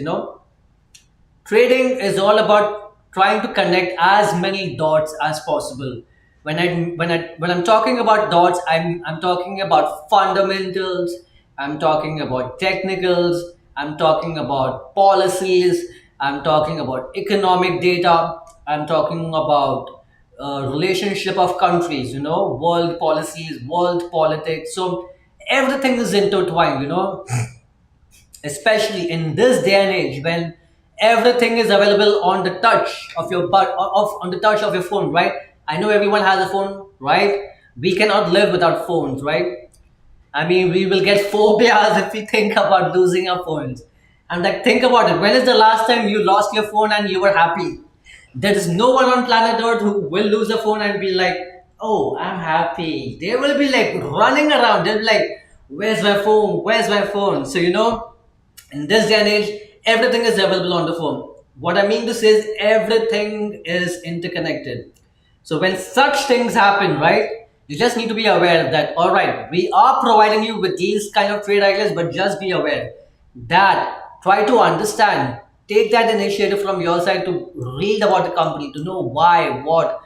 Trading is all about trying to connect as many dots as possible. When I'm talking about dots, I'm talking about fundamentals, I'm talking about technicals, I'm talking about policies, I'm talking about economic data, I'm talking about relationship of countries, world policies, world politics. So everything is intertwined, especially in this day and age when everything is available on the touch of your on the touch of your phone, right? I know everyone has a phone, right? We cannot live without phones, right? I mean, we will get phobias if we think about losing our phones. And like, think about it. When is the last time you lost your phone and you were happy? There is no one on planet Earth who will lose a phone and be like, "Oh, I'm happy." They will be like running around. They'll be like, "Where's my phone? Where's my phone?" So in this day and age, everything is available on the phone. What I mean to say is everything is interconnected. So when such things happen, right, you just need to be aware that, all right, we are providing you with these kind of trade ideas, but just be aware that try to understand, take that initiative from your side to read about the company, to know why, what,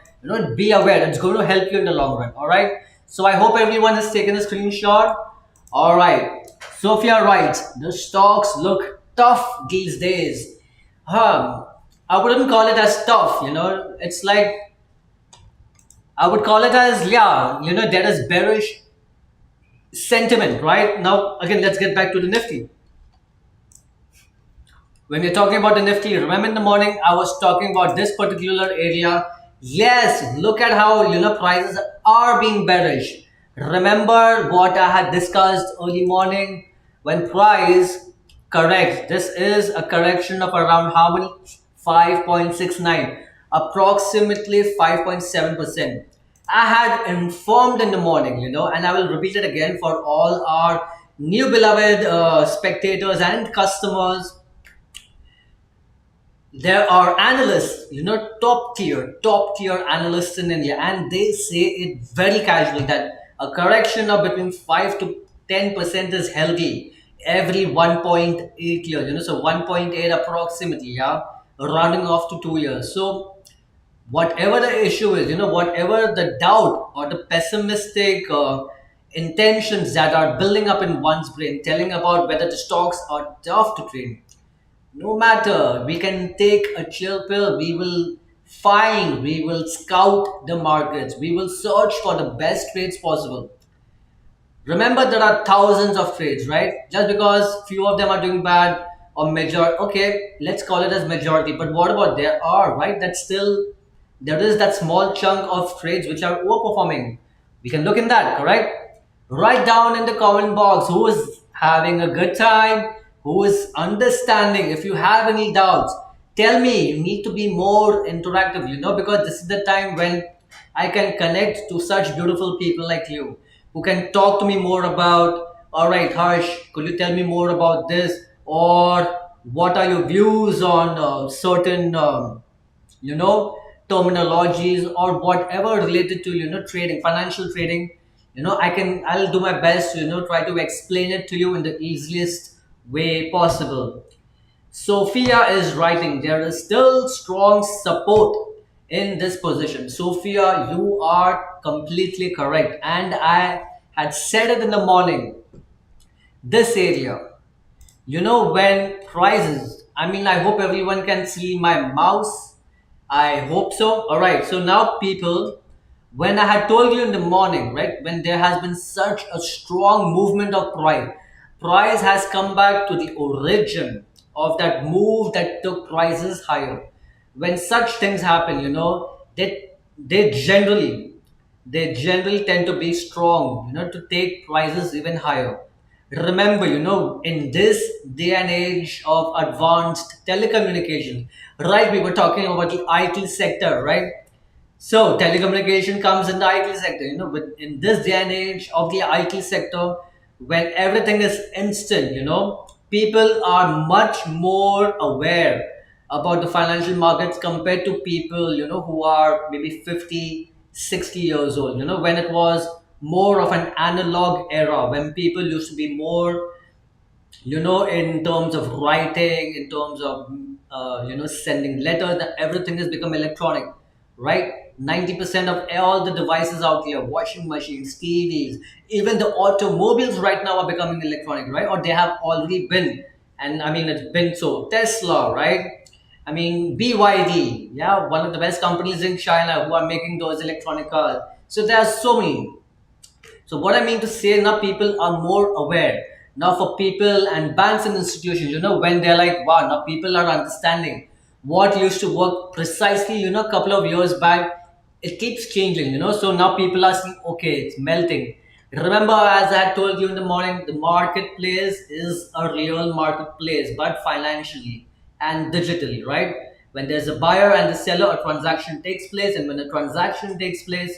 be aware. It's going to help you in the long run. All right. So I hope everyone has taken a screenshot. All right. Sophia writes, the stocks look tough these days. I wouldn't call it as tough, It's like, I would call it as, yeah, there is bearish sentiment, right? Now, again, let's get back to the Nifty. When we're talking about the Nifty, remember in the morning I was talking about this particular area. Yes, look at how prices are being bearish. Remember what I had discussed early morning when price corrects. This is a correction of around how many? 5.69, approximately 5.7%. I had informed in the morning, and I will repeat it again for all our new beloved spectators and customers. There are analysts, top tier analysts in India, and they say it very casually that a correction of between 5 to 10% is healthy every 1.8 years, so 1.8 approximately, yeah, rounding off to 2 years. So whatever the issue is, whatever the doubt or the pessimistic intentions that are building up in one's brain, telling about whether the stocks are tough to trade, no matter, we can take a chill pill. We will scout the markets, we will search for the best trades possible. Remember, there are thousands of trades, right? Just because few of them are doing bad or major, okay, let's call it as majority. But what about there are, right? That's still there is that small chunk of trades which are overperforming. We can look in that, correct? Write down in the comment box who is having a good time, who is understanding. If you have any doubts, tell me. You need to be more interactive, because this is the time when I can connect to such beautiful people like you who can talk to me more about, all right, Harsh, could you tell me more about this? Or what are your views on certain, you know, terminologies or whatever related to, trading, financial trading? I'll do my best to, try to explain it to you in the easiest way possible. Sophia is writing, there is still strong support in this position. Sophia, you are completely correct. And I had said it in the morning. This area, when prices, I mean, I hope everyone can see my mouse. I hope so. All right. So now, people, when I had told you in the morning, right, when there has been such a strong movement of price has come back to the origin of that move that took prices higher. When such things happen, they generally they generally tend to be strong, to take prices even higher. Remember, in this day and age of advanced telecommunication, right? We were talking about the IT sector, right? So telecommunication comes in the IT sector, but in this day and age of the IT sector, when everything is instant, people are much more aware about the financial markets compared to people, who are maybe 50, 60 years old, when it was more of an analog era, when people used to be more, in terms of writing, in terms of sending letters, that everything has become electronic, right? 90% of all the devices out here, washing machines, TVs, even the automobiles right now are becoming electronic, right? Or they have already been. And I mean, it's been so. Tesla, right? I mean, BYD, yeah, one of the best companies in China who are making those electronic cars. So there are so many. So what I mean to say, now people are more aware. Now for people and banks and institutions, when they're like, wow, now people are understanding what used to work precisely, a couple of years back, it keeps changing, So now people are saying, okay, it's melting. Remember, as I had told you in the morning, the marketplace is a real marketplace, but financially and digitally, right? When there's a buyer and the seller, a transaction takes place, and when a transaction takes place,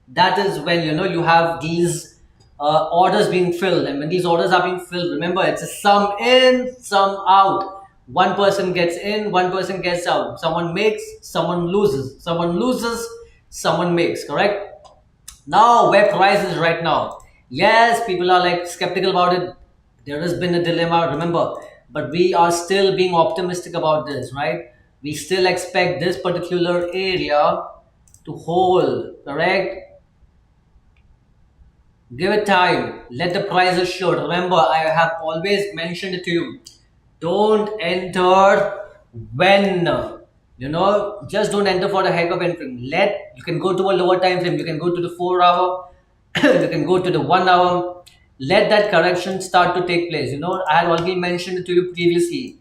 that is when you have these orders being filled. And when these orders are being filled, remember, it's a sum in, sum out. One person gets in, one person gets out. Someone makes, someone loses, someone loses, someone makes, correct? Now where price is right now, yes, people are like skeptical about it. There has been a dilemma, remember, but we are still being optimistic about this, right? We still expect this particular area to hold, correct? Give it time. Let the prices show. Remember, I have always mentioned it to you. Don't enter when, just don't enter for the heck of entering. You can go to a lower time frame. You can go to the 4 hour. You can go to the 1 hour. Let that correction start to take place. I had already mentioned it to you previously.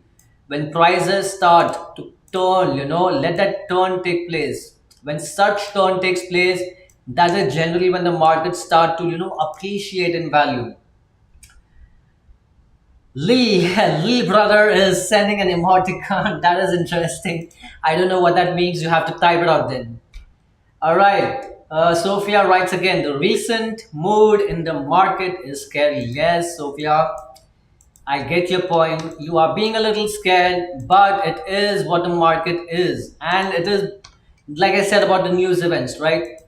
When prices start to turn, let that turn take place. When such turn takes place, that is generally when the markets start to, appreciate in value. Lee, Lee brother is sending an emoticon. That is interesting. I don't know what that means. You have to type it out then. All right. Sophia writes again. The recent mood in the market is scary. Yes, Sophia, I get your point. You are being a little scared, but it is what the market is. And it is, like I said about the news events, right?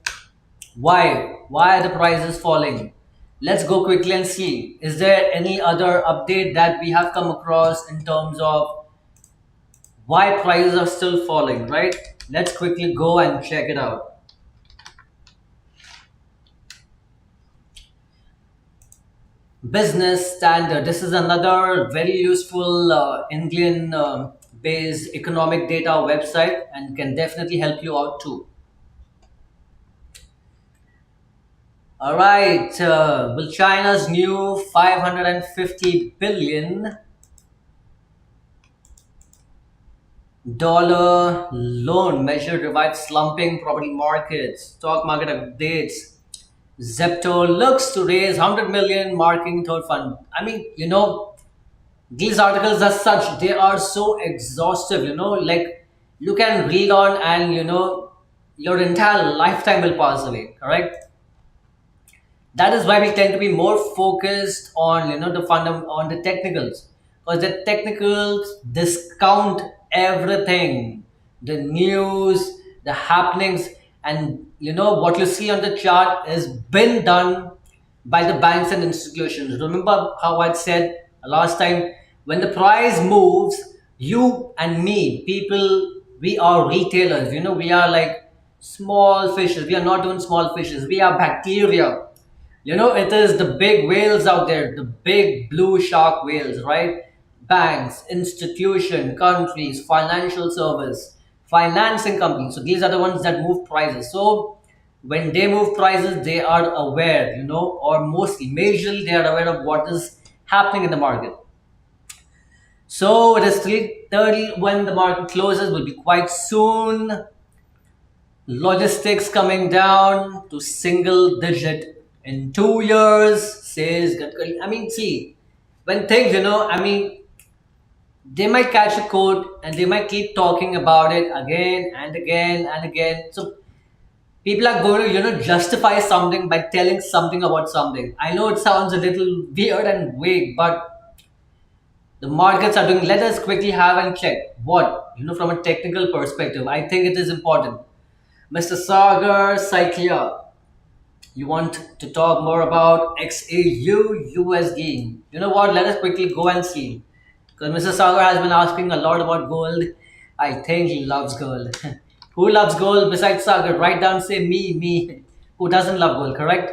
Why? Why are the prices falling? Let's go quickly and see. Is there any other update that we have come across in terms of why prices are still falling, right? Let's quickly go and check it out. Business Standard. This is another very useful Indian based economic data website and can definitely help you out too. All right. Will China's new 550 billion dollar loan measure revive slumping property markets? Stock market updates. Zepto looks to raise 100 million, marking third fund. I mean, these articles as such, they are so exhaustive, like you can read on and your entire lifetime will pass away, correct? That is why we tend to be more focused on on the technicals, because the technicals discount everything, the news, the happenings, and what you see on the chart is been done by the banks and institutions. Remember how I said last time, when the price moves, you and me, people, we are retailers, we are like small fishes. We are not even small fishes, we are bacteria. It is the big whales out there, the big blue shark whales, right? Banks, institution, countries, financial service, financing companies. So these are the ones that move prices. So when they move prices, they are aware, or mostly, majorly, they are aware of what is happening in the market. So it is 3:30 when the market closes, will be quite soon. Logistics coming down to single digit in 2 years, says Gadkari. I mean, see, when things, they might catch a code and they might keep talking about it again and again and again. So people are going to, justify something by telling something about something. I know it sounds a little weird and vague, but the markets are doing. Let us quickly have and check what, from a technical perspective. I think it is important. Mr. Sagar Saikya, you want to talk more about XAU USD. You know what? Let us quickly go and see. Because Mr. Sagar has been asking a lot about gold. I think he loves gold. Who loves gold besides Sagar? Write down, say me, me. Who doesn't love gold, correct?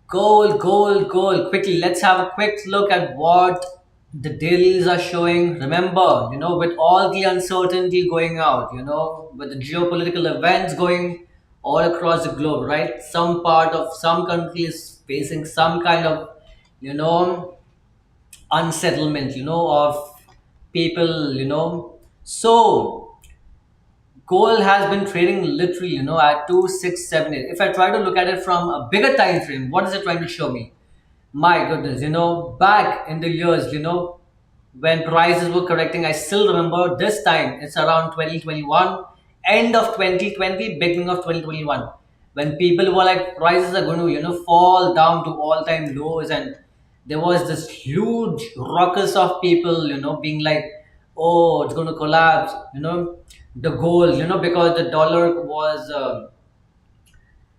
Gold, gold, gold. Quickly, let's have a quick look at what the dailies are showing. Remember, with all the uncertainty going out, with the geopolitical events going all across the globe, right? Some part of some countries facing some kind of, you know, unsettlement, of people, So gold has been trading literally, at 2678. If I try to look at it from a bigger time frame, what is it trying to show me? My goodness, back in the years, when prices were correcting, I still remember this time, it's around 2021, end of 2020, beginning of 2021, when people were like, prices are going to, fall down to all time lows. And there was this huge ruckus of people, being like, oh, it's going to collapse, the gold, because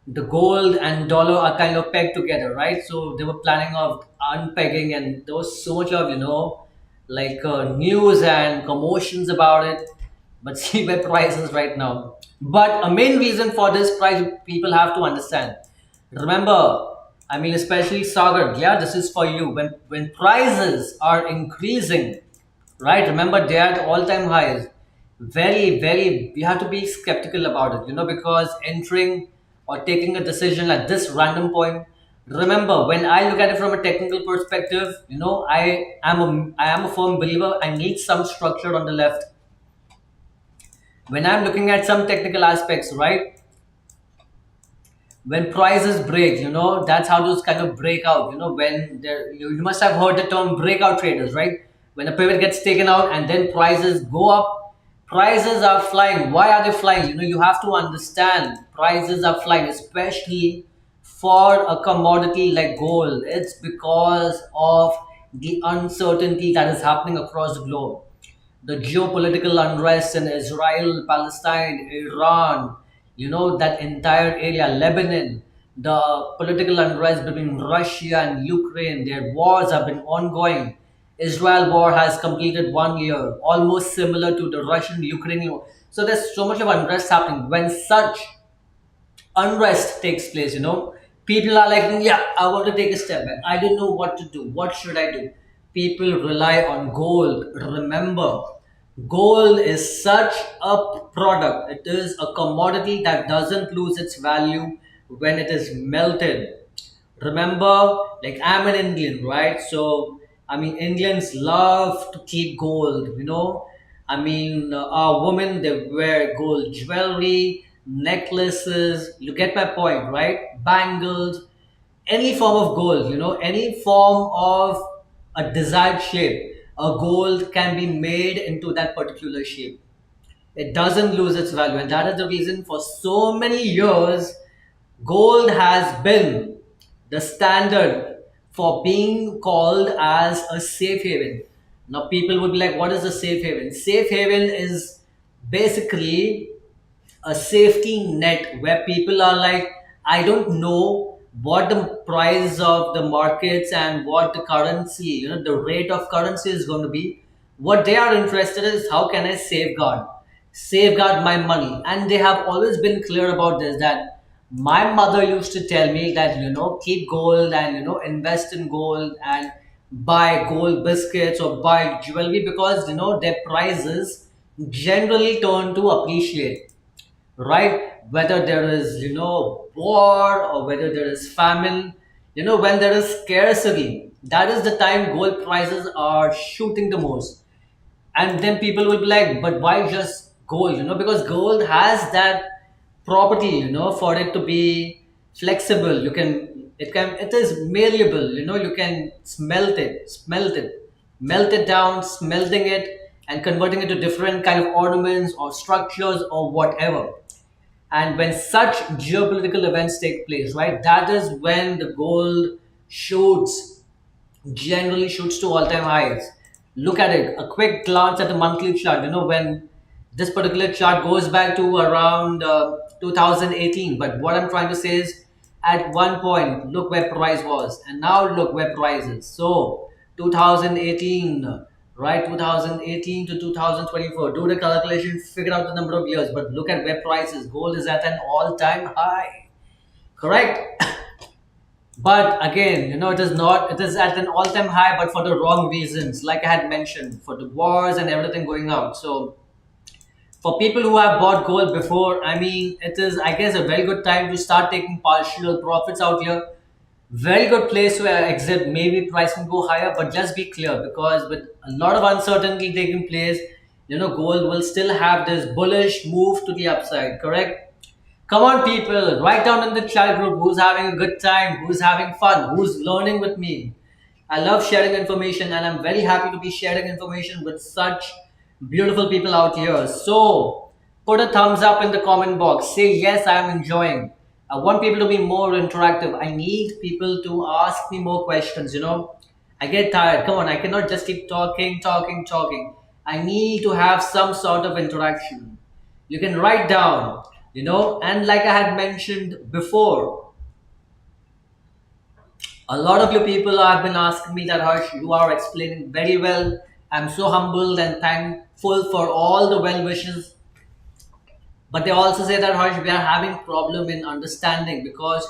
the gold and dollar are kind of pegged together, right? So they were planning of unpegging, and there was so much of news and commotions about it. But see where prices right now. But a main reason for this price, people have to understand. Remember, I mean, especially Sagar, yeah, this is for you. When prices are increasing, right? Remember, they are at all-time highs. Very, very, we have to be skeptical about it, because entering or taking a decision at this random point Remember, when I look at it from a technical perspective, I am a firm believer. I need some structure on the left. When I'm looking at some technical aspects, right? When prices break, that's how those kind of break out. When you must have heard the term breakout traders, right? When a pivot gets taken out and then prices go up, prices are flying. Why are they flying? You have to understand prices are flying, especially for a commodity like gold. It's because of the uncertainty that is happening across the globe, the geopolitical unrest in Israel, Palestine, Iran, that entire area, Lebanon, the political unrest between Russia and Ukraine, their wars have been ongoing. Israel war has completed 1 year, almost similar to the Russian Ukrainian war. So there's so much of unrest happening. When such unrest takes place, people are like, yeah, I want to take a step back. I don't know what to do. What should I do? People rely on gold. Remember, gold is such a product. It is a commodity that doesn't lose its value when it is melted. Remember, like, I'm an Indian, right? So I mean, Indians love to keep gold, I mean, our women, they wear gold jewelry, necklaces. You get my point, right? Bangles, any form of gold, any form of a desired shape, a gold can be made into that particular shape. It doesn't lose its value, and that is the reason for so many years gold has been the standard for being called as a safe haven. Now, people would be like, what is a safe haven? Safe haven is basically a safety net where people are like, I don't know what the price of the markets and what the currency, the rate of currency is going to be. What they are interested in is, how can I safeguard my money? And they have always been clear about this, that my mother used to tell me that, keep gold and, invest in gold and buy gold biscuits or buy jewelry, because, their prices generally turn to appreciate, right? Whether there is, war, or whether there is famine, when there is scarcity, that is the time gold prices are shooting the most. And then people will be like, but why just gold? Because gold has that property, for it to be flexible. It is malleable, you can melt it down, smelting it and converting it to different kind of ornaments or structures or whatever. And when such geopolitical events take place, right, that is when the gold shoots, generally shoots to all-time highs. Look at it. A quick glance at the monthly chart. When this particular chart goes back to around 2018. But what I'm trying to say is, at one point, look where price was, and now look where price is. So 2018, right? 2018 to 2024. Do the calculation, figure out the number of years. But look at where price is. Gold is at an all-time high. Correct? But again, it is not, it is at an all-time high, but for the wrong reasons, like I had mentioned, for the wars and everything going out. So for people who have bought gold before, I mean, it is, I guess, a very good time to start taking partial profits out here. Very good place to exit. Maybe price can go higher, but just be clear, because with a lot of uncertainty taking place, gold will still have this bullish move to the upside, correct? Come on, people, write down in the chat group who's having a good time, who's having fun, who's learning with me. I love sharing information, and I'm very happy to be sharing information with such beautiful people out here. So, put a thumbs up in the comment box. Say, yes, I am enjoying. I want people to be more interactive. I need people to ask me more questions, I get tired. Come on, I cannot just keep talking, talking, talking. I need to have some sort of interaction. You can write down, and like I had mentioned before, a lot of you people have been asking me that, Harsh, you are explaining very well. I'm so humbled and thankful for all the well wishes. But they also say that, Harsh, we are having problem in understanding, because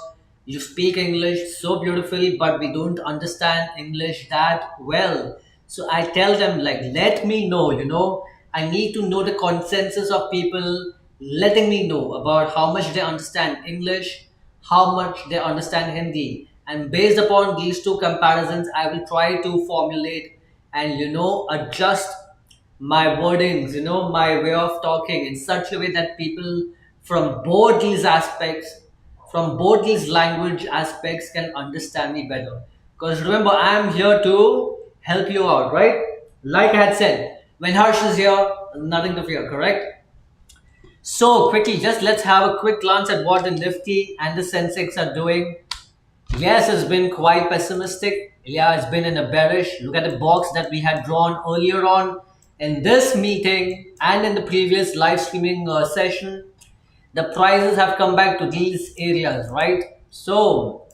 you speak English so beautifully, but we don't understand English that well. So I tell them, like, let me know, I need to know the consensus of people letting me know about how much they understand English, how much they understand Hindi. And based upon these two comparisons, I will try to formulate and adjust my wordings, my way of talking in such a way that people from both these aspects, from both these language aspects, can understand me better. Because remember, I am here to help you out, right? Like I had said, when Harsh is here, nothing to fear, correct? So quickly, just let's have a quick glance at what the Nifty and the Sensex are doing. Yes, it's been quite pessimistic. Yeah, it's been in a bearish. Look at the box that we had drawn earlier on in this meeting and in the previous live streaming session. The prices have come back to these areas, right? So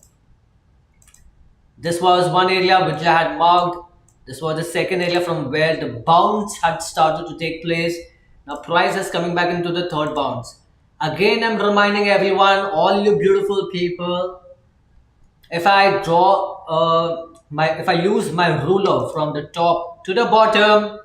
this was one area which I had marked. This was the second area from where the bounce had started to take place. Now price is coming back into the third bounce. Again, I'm reminding everyone, all you beautiful people, if I draw if I use my ruler from the top to the bottom,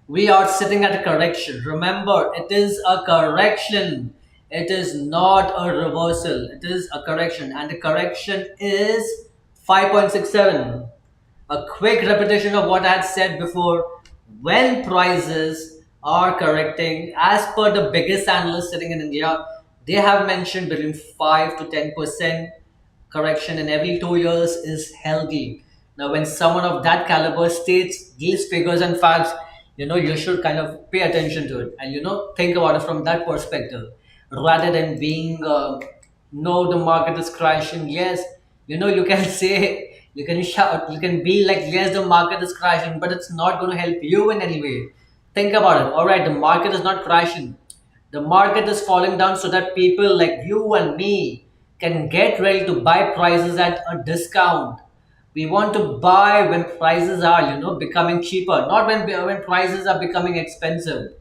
we are sitting at a correction. Remember, it is a correction. It is not a reversal. It is a correction, and the correction is 5.67. A quick repetition of what I had said before. When prices are correcting, as per the biggest analyst sitting in India, they have mentioned between 5 to 10% correction in every 2 years is healthy. Now, when someone of that caliber states these figures and facts, you should kind of pay attention to it and think about it from that perspective, rather than being no, the market is crashing. Yes, you can say, you can shout, you can be like, yes, the market is crashing, but it's not going to help you in any way. Think about it. All right, the market is not crashing. The market is falling down so that people like you and me can get ready to buy prices at a discount. We want to buy when prices are, becoming cheaper, not when prices are becoming expensive.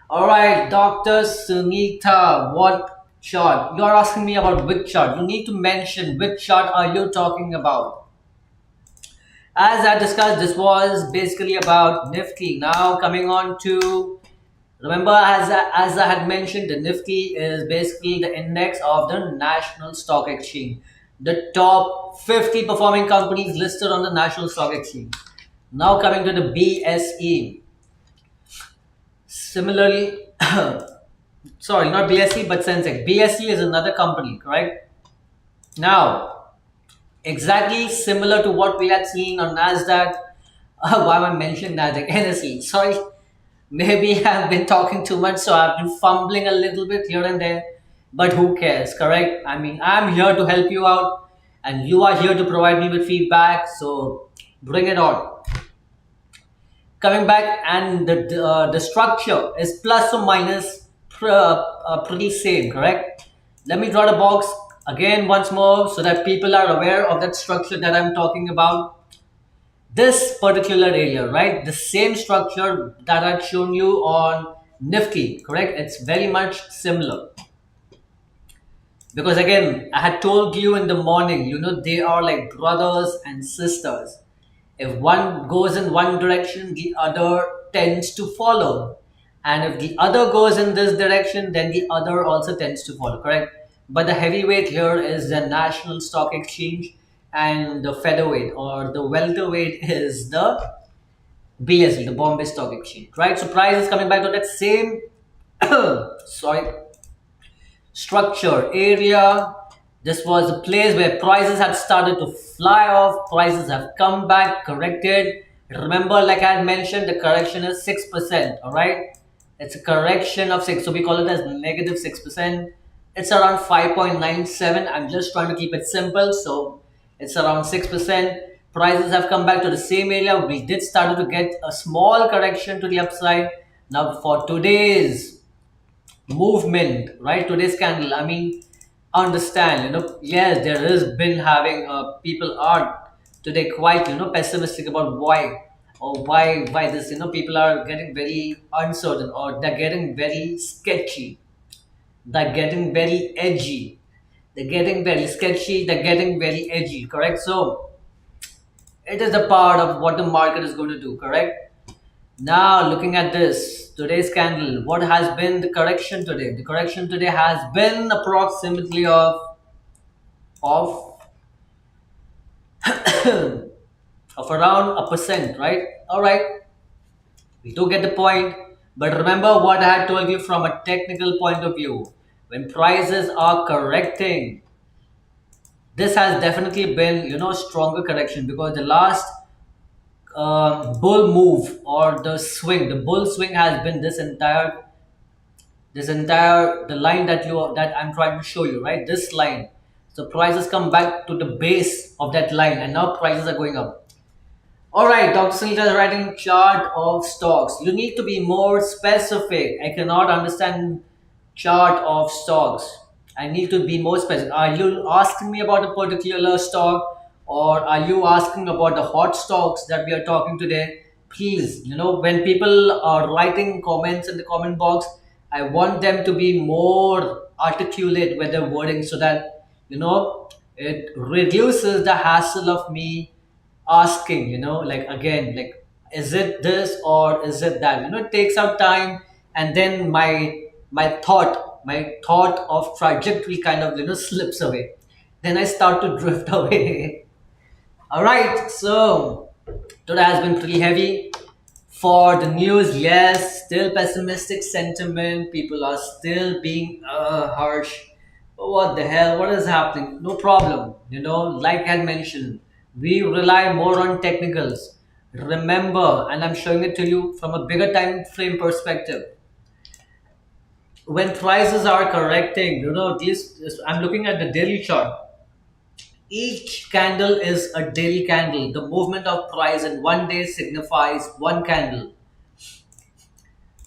All right, Dr. Sunita, what chart? You're asking me about which chart. You need to mention which chart are you talking about. As I discussed, this was basically about Nifty. Now coming on to, remember, as I had mentioned, the Nifty is basically the index of the National Stock Exchange. The top 50 performing companies listed on the National Stock Exchange. Now coming to the BSE. Similarly, sorry, not BSE, but Sensex. BSE is another company, correct? Now, exactly similar to what we had seen on Nasdaq. Why am I mentioning Nasdaq? NSE. Sorry, maybe I've been talking too much, so I've been fumbling a little bit here and there. But who cares, correct? I mean, I'm here to help you out, and you are here to provide me with feedback. So bring it on. Coming back, and the structure is plus or minus pretty same, correct? Let me draw the box again once more so that people are aware of that structure that I'm talking about. This particular area, right? The same structure that I've shown you on Nifty, correct? It's very much similar. Because again, I had told you in the morning, they are like brothers and sisters. If one goes in one direction, the other tends to follow. And if the other goes in this direction, then the other also tends to follow, correct? But the heavyweight here is the National Stock Exchange, and the featherweight or the welterweight is the BSE, the Bombay Stock Exchange, right? So price is coming back to that same sorry, structure area. This was a place where prices had started to fly off. Prices have come back, corrected. Remember, like I had mentioned, the correction is 6%. All right, it's a correction of 6, so we call it as negative 6%. It's around 5.97. I'm just trying to keep it simple, so it's around 6%. Prices have come back to the same area. We did start to get a small correction to the upside. Now for today's movement, right? Today's candle, I mean, understand, yes, there is been having people are today quite, pessimistic about why, or why this, people are getting very uncertain, or they're getting very sketchy, they're getting very edgy, they're getting very sketchy, they're getting very edgy, correct? So it is a part of what the market is going to do, correct? Now, looking at this, today's candle, what has been the correction today? The correction today has been approximately of of of around a percent, right? All right, we do get the point. But remember what I had told you from a technical point of view. When prices are correcting, this has definitely been, stronger correction, because the last bull move, or the bull swing has been this entire the line that I'm trying to show you, right? This line. So prices come back to the base of that line, and now prices are going up. All right, Dr. Sunita is writing chart of stocks. You need to be more specific. I cannot understand chart of stocks. I need to be more specific. Are you asking me about a particular stock, or are you asking about the hot stocks that we are talking today? Please, when people are writing comments in the comment box, I want them to be more articulate with their wording, so that it reduces the hassle of me asking, like, again, like, is it this or is it that? It takes out time, and then my thought of trajectory kind of slips away. Then I start to drift away. All right, so today has been pretty heavy. For the news, yes, still pessimistic sentiment. People are still being harsh. What the hell? What is happening? No problem. Like I mentioned, we rely more on technicals. Remember, and I'm showing it to you from a bigger time frame perspective. When prices are correcting, I'm looking at the daily chart. Each candle is a daily candle. The movement of price in one day signifies one candle.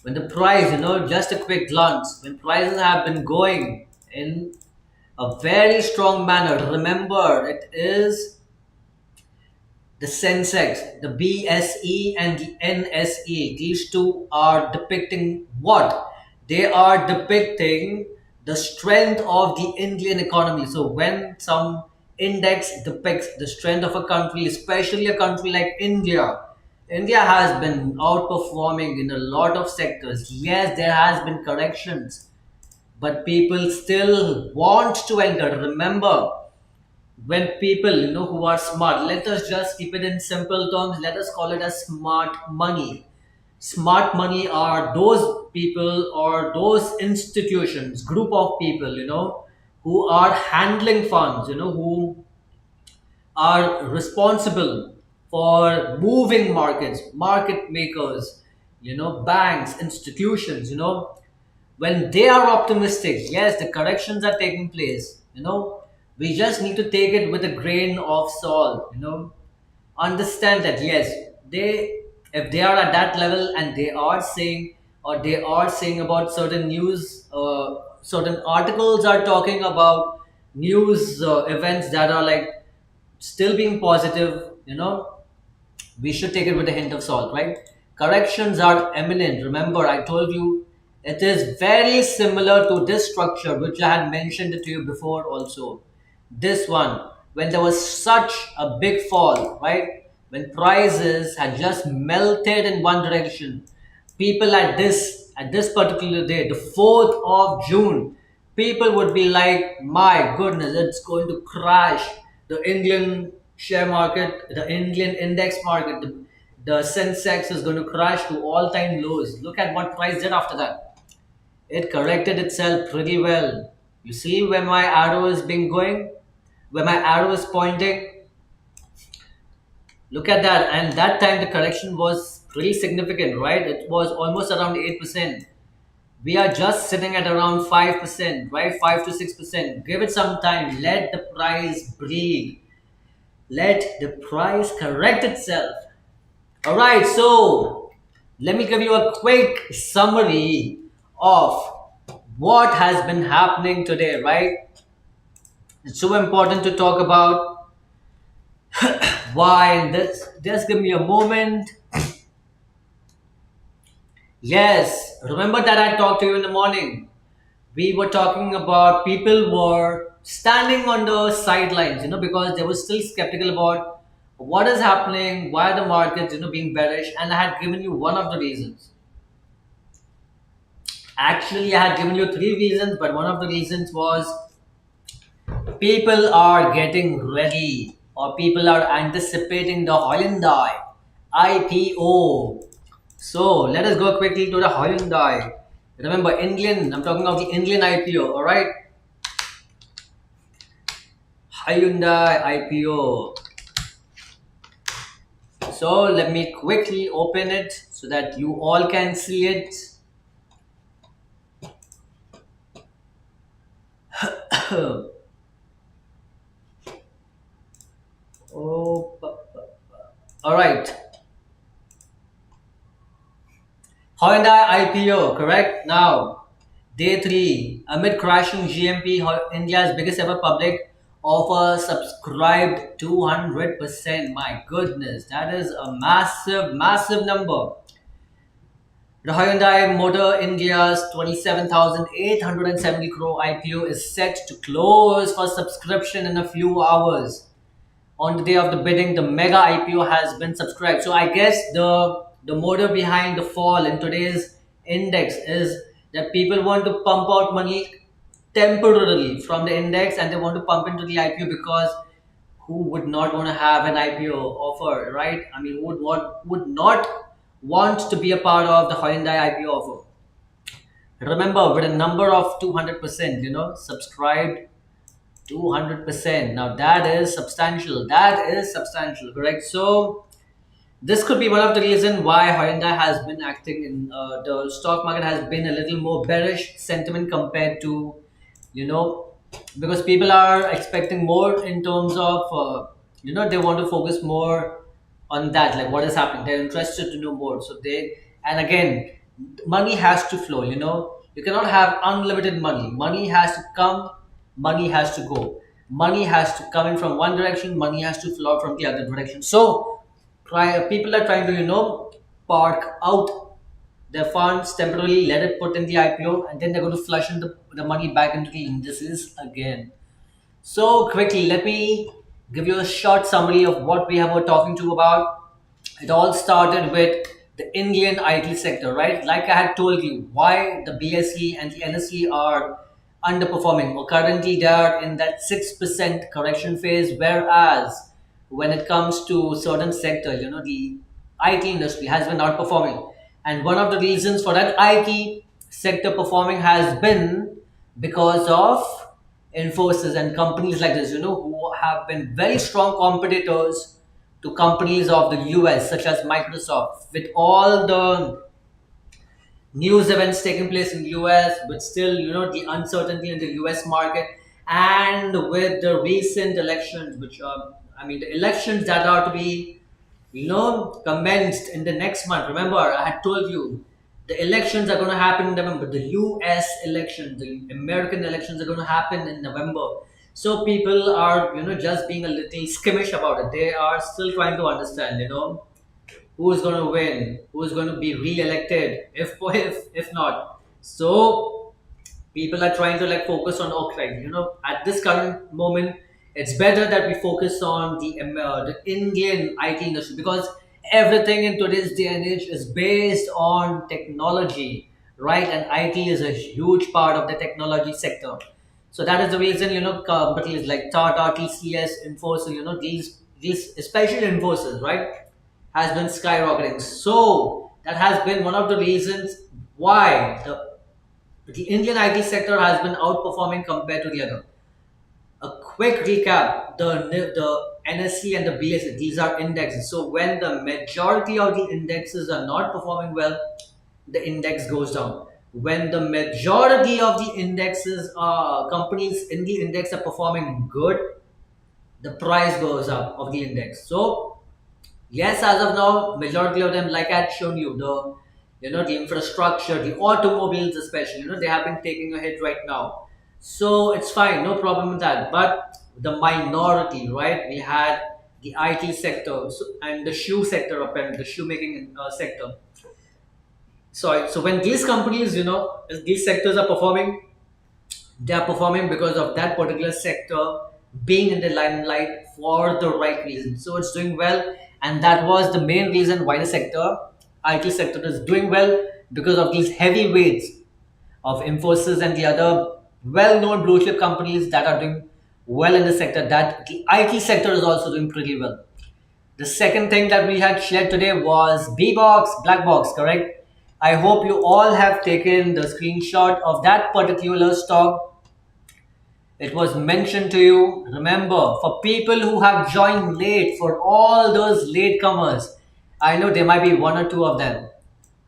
When the price, just a quick glance, when prices have been going in a very strong manner, remember, it is the Sensex, the BSE, and the NSE. These two are depicting what? They are depicting the strength of the Indian economy. So when some index depicts the strength of a country, especially a country like India, India has been outperforming in a lot of sectors. Yes, there has been corrections, but people still want to enter. Remember, when people who are smart, let us just keep it in simple terms, let us call it as smart money. Smart money are those people, or those institutions, group of people, who are handling funds, who are responsible for moving markets, market makers, banks, institutions, when they are optimistic, yes, the corrections are taking place. We just need to take it with a grain of salt. Understand that, yes, they if they are at that level, and they are saying about certain news, certain articles are talking about news events that are like still being positive. We should take it with a hint of salt, right? Corrections are imminent. Remember, I told you it is very similar to this structure, which I had mentioned it to you before also. This one, when there was such a big fall, right? When prices had just melted in one direction, people at this particular day, the 4th of June, people would be like, my goodness, it's going to crash. The Indian share market, the Indian index market, the Sensex is going to crash to all-time lows. Look at what price did after that. It corrected itself pretty well. You see where my arrow is being going, where my arrow is pointing. Look at that. And that time the correction was pretty significant, right? It was almost around 8%. We are just sitting at around 5%, right? 5 to 6%. Give it some time. Let the price breathe. Let the price correct itself. All right, so let me give you a quick summary of what has been happening today, right? It's so important to talk about why. This, just give me a moment. Yes, remember that I talked to you in the morning. We were talking about people were standing on the sidelines, because they were still skeptical about what is happening, why are the markets, being bearish, and I had given you one of the reasons. Actually, I had given you three reasons, but one of the reasons was People are getting ready or people are anticipating the Hyundai IPO. So let us go quickly to the Hyundai. Remember, Indian, I'm talking of the Indian IPO, alright? Hyundai IPO. So let me quickly open it so that you all can see it. Oh, alright. Hyundai IPO, correct? Now, day 3, amid crashing GMP, India's biggest ever public offer subscribed 200%. My goodness, that is a massive, massive number. The Hyundai Motor India's 27,870 crore IPO is set to close for subscription in a few hours. On the day of the bidding, the mega IPO has been subscribed. So I guess the motive behind the fall in today's index is that people want to pump out money temporarily from the index and they want to pump into the IPO because who would not want to have an IPO offer, right? I mean, would not want to be a part of the Hyundai IPO offer. Remember, with a number of 200%, subscribed 200%. Now that is substantial. That is substantial, correct? So this could be one of the reasons why Hyundai has been acting in the stock market has been a little more bearish sentiment compared to, you know, because people are expecting more in terms of, they want to focus more on that, like what is happening. They're interested to know more. So and again, money has to flow, you cannot have unlimited money. Money has to come, money has to go. Money has to come in from one direction, money has to flow from the other direction. So people are trying to park out their funds temporarily, let it put in the IPO, and then they're going to flush in the money back into the indices again. So quickly, let me give you a short summary of what we have been talking to about. It all started with the Indian IT sector, right? Like I had told you, why the BSE and the NSE are underperforming. Well, currently, they are in that 6% correction phase, whereas when it comes to certain sectors, the IT industry has been outperforming. And one of the reasons for that IT sector performing has been because of Infosys and companies like this, who have been very strong competitors to companies of the US, such as Microsoft, with all the news events taking place in US, but still, the uncertainty in the US market, and with the recent elections, which I mean, the elections that are to be, commenced in the next month. Remember, I had told you the elections are going to happen in November. The US elections, the American elections are going to happen in November. So people are, just being a little skimmish about it. They are still trying to understand, who is going to win, who is going to be re-elected, if not. So people are trying to like focus on okay, at this current moment, it's better that we focus on the Indian IT industry because everything in today's day and age is based on technology, right? And IT is a huge part of the technology sector. So that is the reason companies like Tata, TCS, Infosys, these especially Infosys, right, has been skyrocketing. So that has been one of the reasons why the Indian IT sector has been outperforming compared to the other. A quick recap: the NSE and the BSE, these are indexes. So when the majority of the indexes are not performing well, the index goes down. When the majority of the indexes companies in the index are performing good, the price goes up of the index. So yes, as of now, majority of them, like I had shown you, the infrastructure, the automobiles especially, they have been taking a hit right now. So it's fine, no problem with that. But the minority, right? We had the IT sector and the shoe sector, apparently the shoemaking sector. So when these companies, these sectors are performing, they are performing because of that particular sector being in the limelight for the right reason. So it's doing well, and that was the main reason why the IT sector, is doing well because of these heavyweights of Infosys and the other well-known blue chip companies that are doing well in the sector, that the IT sector is also doing pretty well. The second thing that we had shared today was B box, black box, correct? I hope you all have taken the screenshot of that particular stock. It was mentioned to you. Remember, for people who have joined late, for all those latecomers, I know there might be one or two of them.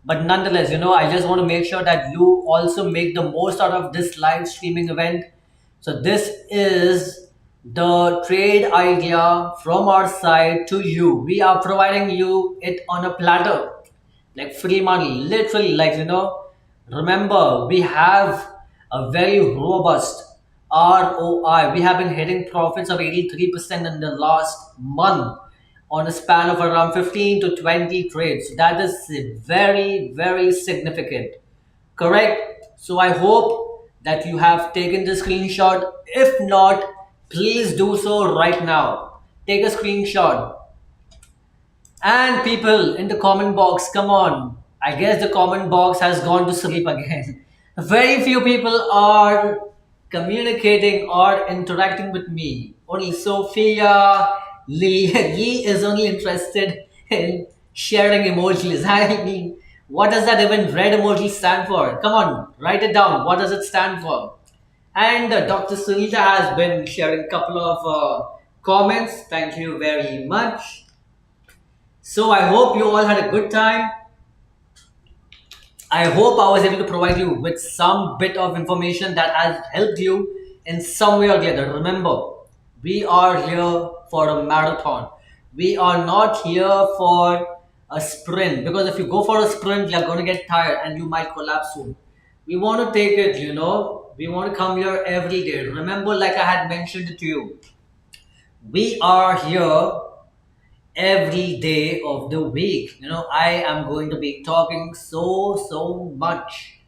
But nonetheless, I just want to make sure that you also make the most out of this live streaming event. So this is the trade idea from our side to you. We are providing you it on a platter, like free money, literally. Like, remember, we have a very robust ROI. We have been hitting profits of 83% in the last month on a span of around 15 to 20 trades. So that is very, very significant. Correct? So I hope that you have taken the screenshot. If not, please do so right now. Take a screenshot. And people in the comment box, come on. I guess the comment box has gone to sleep again. Very few people are communicating or interacting with me. Only Sophia Lee, Lee is only interested in sharing emojis. I mean, what does that even red emoji stand for? Come on, write it down. What does it stand for? And Dr. Sunita has been sharing a couple of comments. Thank you very much. So I hope you all had a good time. I hope I was able to provide you with some bit of information that has helped you in some way or the other. Remember, we are here for a marathon. We are not here for a sprint, because if you go for a sprint, you're going to get tired and you might collapse soon. We want to take it, we want to come here every day. Remember, like I had mentioned to you, we are here every day of the week. I am going to be talking so much.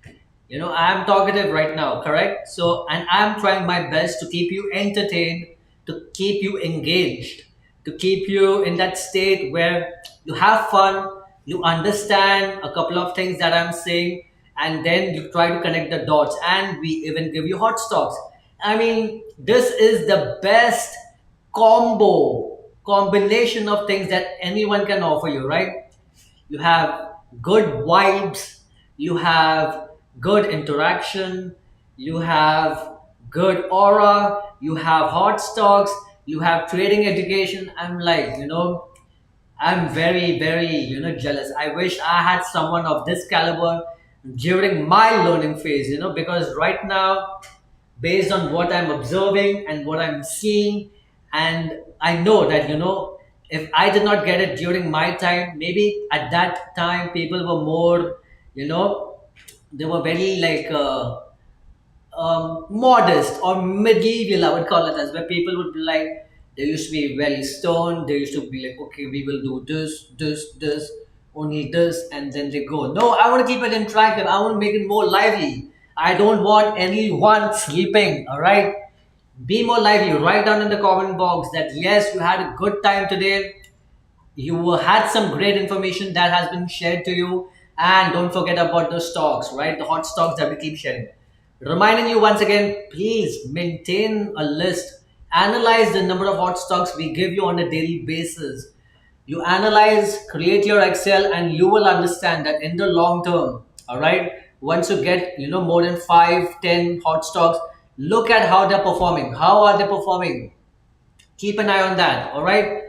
I'm talkative right now, correct? So, and I'm trying my best to keep you entertained, to keep you engaged, to keep you in that state where you have fun, you understand a couple of things that I'm saying, and then you try to connect the dots, and we even give you hot stocks. I mean, this is the best combination of things that anyone can offer you, right? You have good vibes, you have good interaction, you have good aura, you have hot stocks, you have trading education. I'm like, I'm very, very, jealous. I wish I had someone of this caliber during my learning phase, because right now, based on what I'm observing and what I'm seeing, and I know that, if I did not get it during my time, maybe at that time people were more, you know, they were very like modest or medieval, I would call it as, where people would be like, they used to be very stern. They used to be like, okay, we will do this, only this, and then they go. No, I want to keep it interactive. I want to make it more lively. I don't want anyone sleeping. All right, be more lively. Write down in the comment box that yes, you had a good time today. You had some great information that has been shared to you, and don't forget about the stocks, right? The hot stocks that we keep sharing. Reminding you once again, please maintain a list. Analyze the number of hot stocks we give you on a daily basis. You analyze, create your Excel, and you will understand that in the long term, all right, once you get more than 5, 10 hot stocks, look at how they're performing. How are they performing? Keep an eye on that, all right?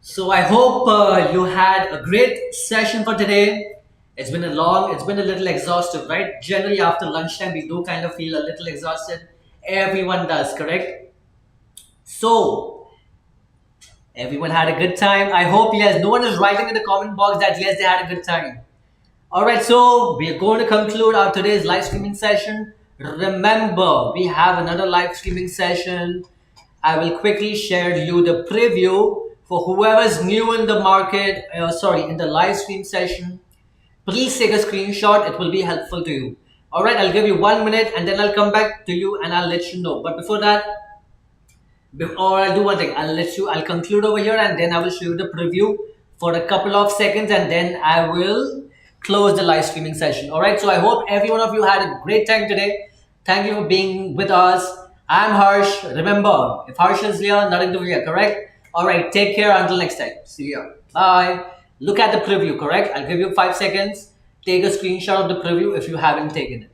So I hope you had a great session for today. It's been a little exhaustive, right? Generally, after lunchtime, we do kind of feel a little exhausted. Everyone does, correct? So, everyone had a good time. I hope, yes, no one is writing in the comment box that, yes, they had a good time. Alright, so we are going to conclude our today's live streaming session. Remember, we have another live streaming session. I will quickly share you the preview for whoever's new in the market, in the live stream session. Please take a screenshot, it will be helpful to you. Alright, I'll give you 1 minute and then I'll come back to you and I'll let you know. But before that, or I'll do one thing, I'll conclude over here and then I will show you the preview for a couple of seconds and then I will close the live streaming session. Alright, so I hope every one of you had a great time today. Thank you for being with us. I'm Harsh. Remember, if Harsh is here, nothing to fear, correct? Alright, take care until next time. See you. Bye. Look at the preview, correct? I'll give you 5 seconds. Take a screenshot of the preview if you haven't taken it.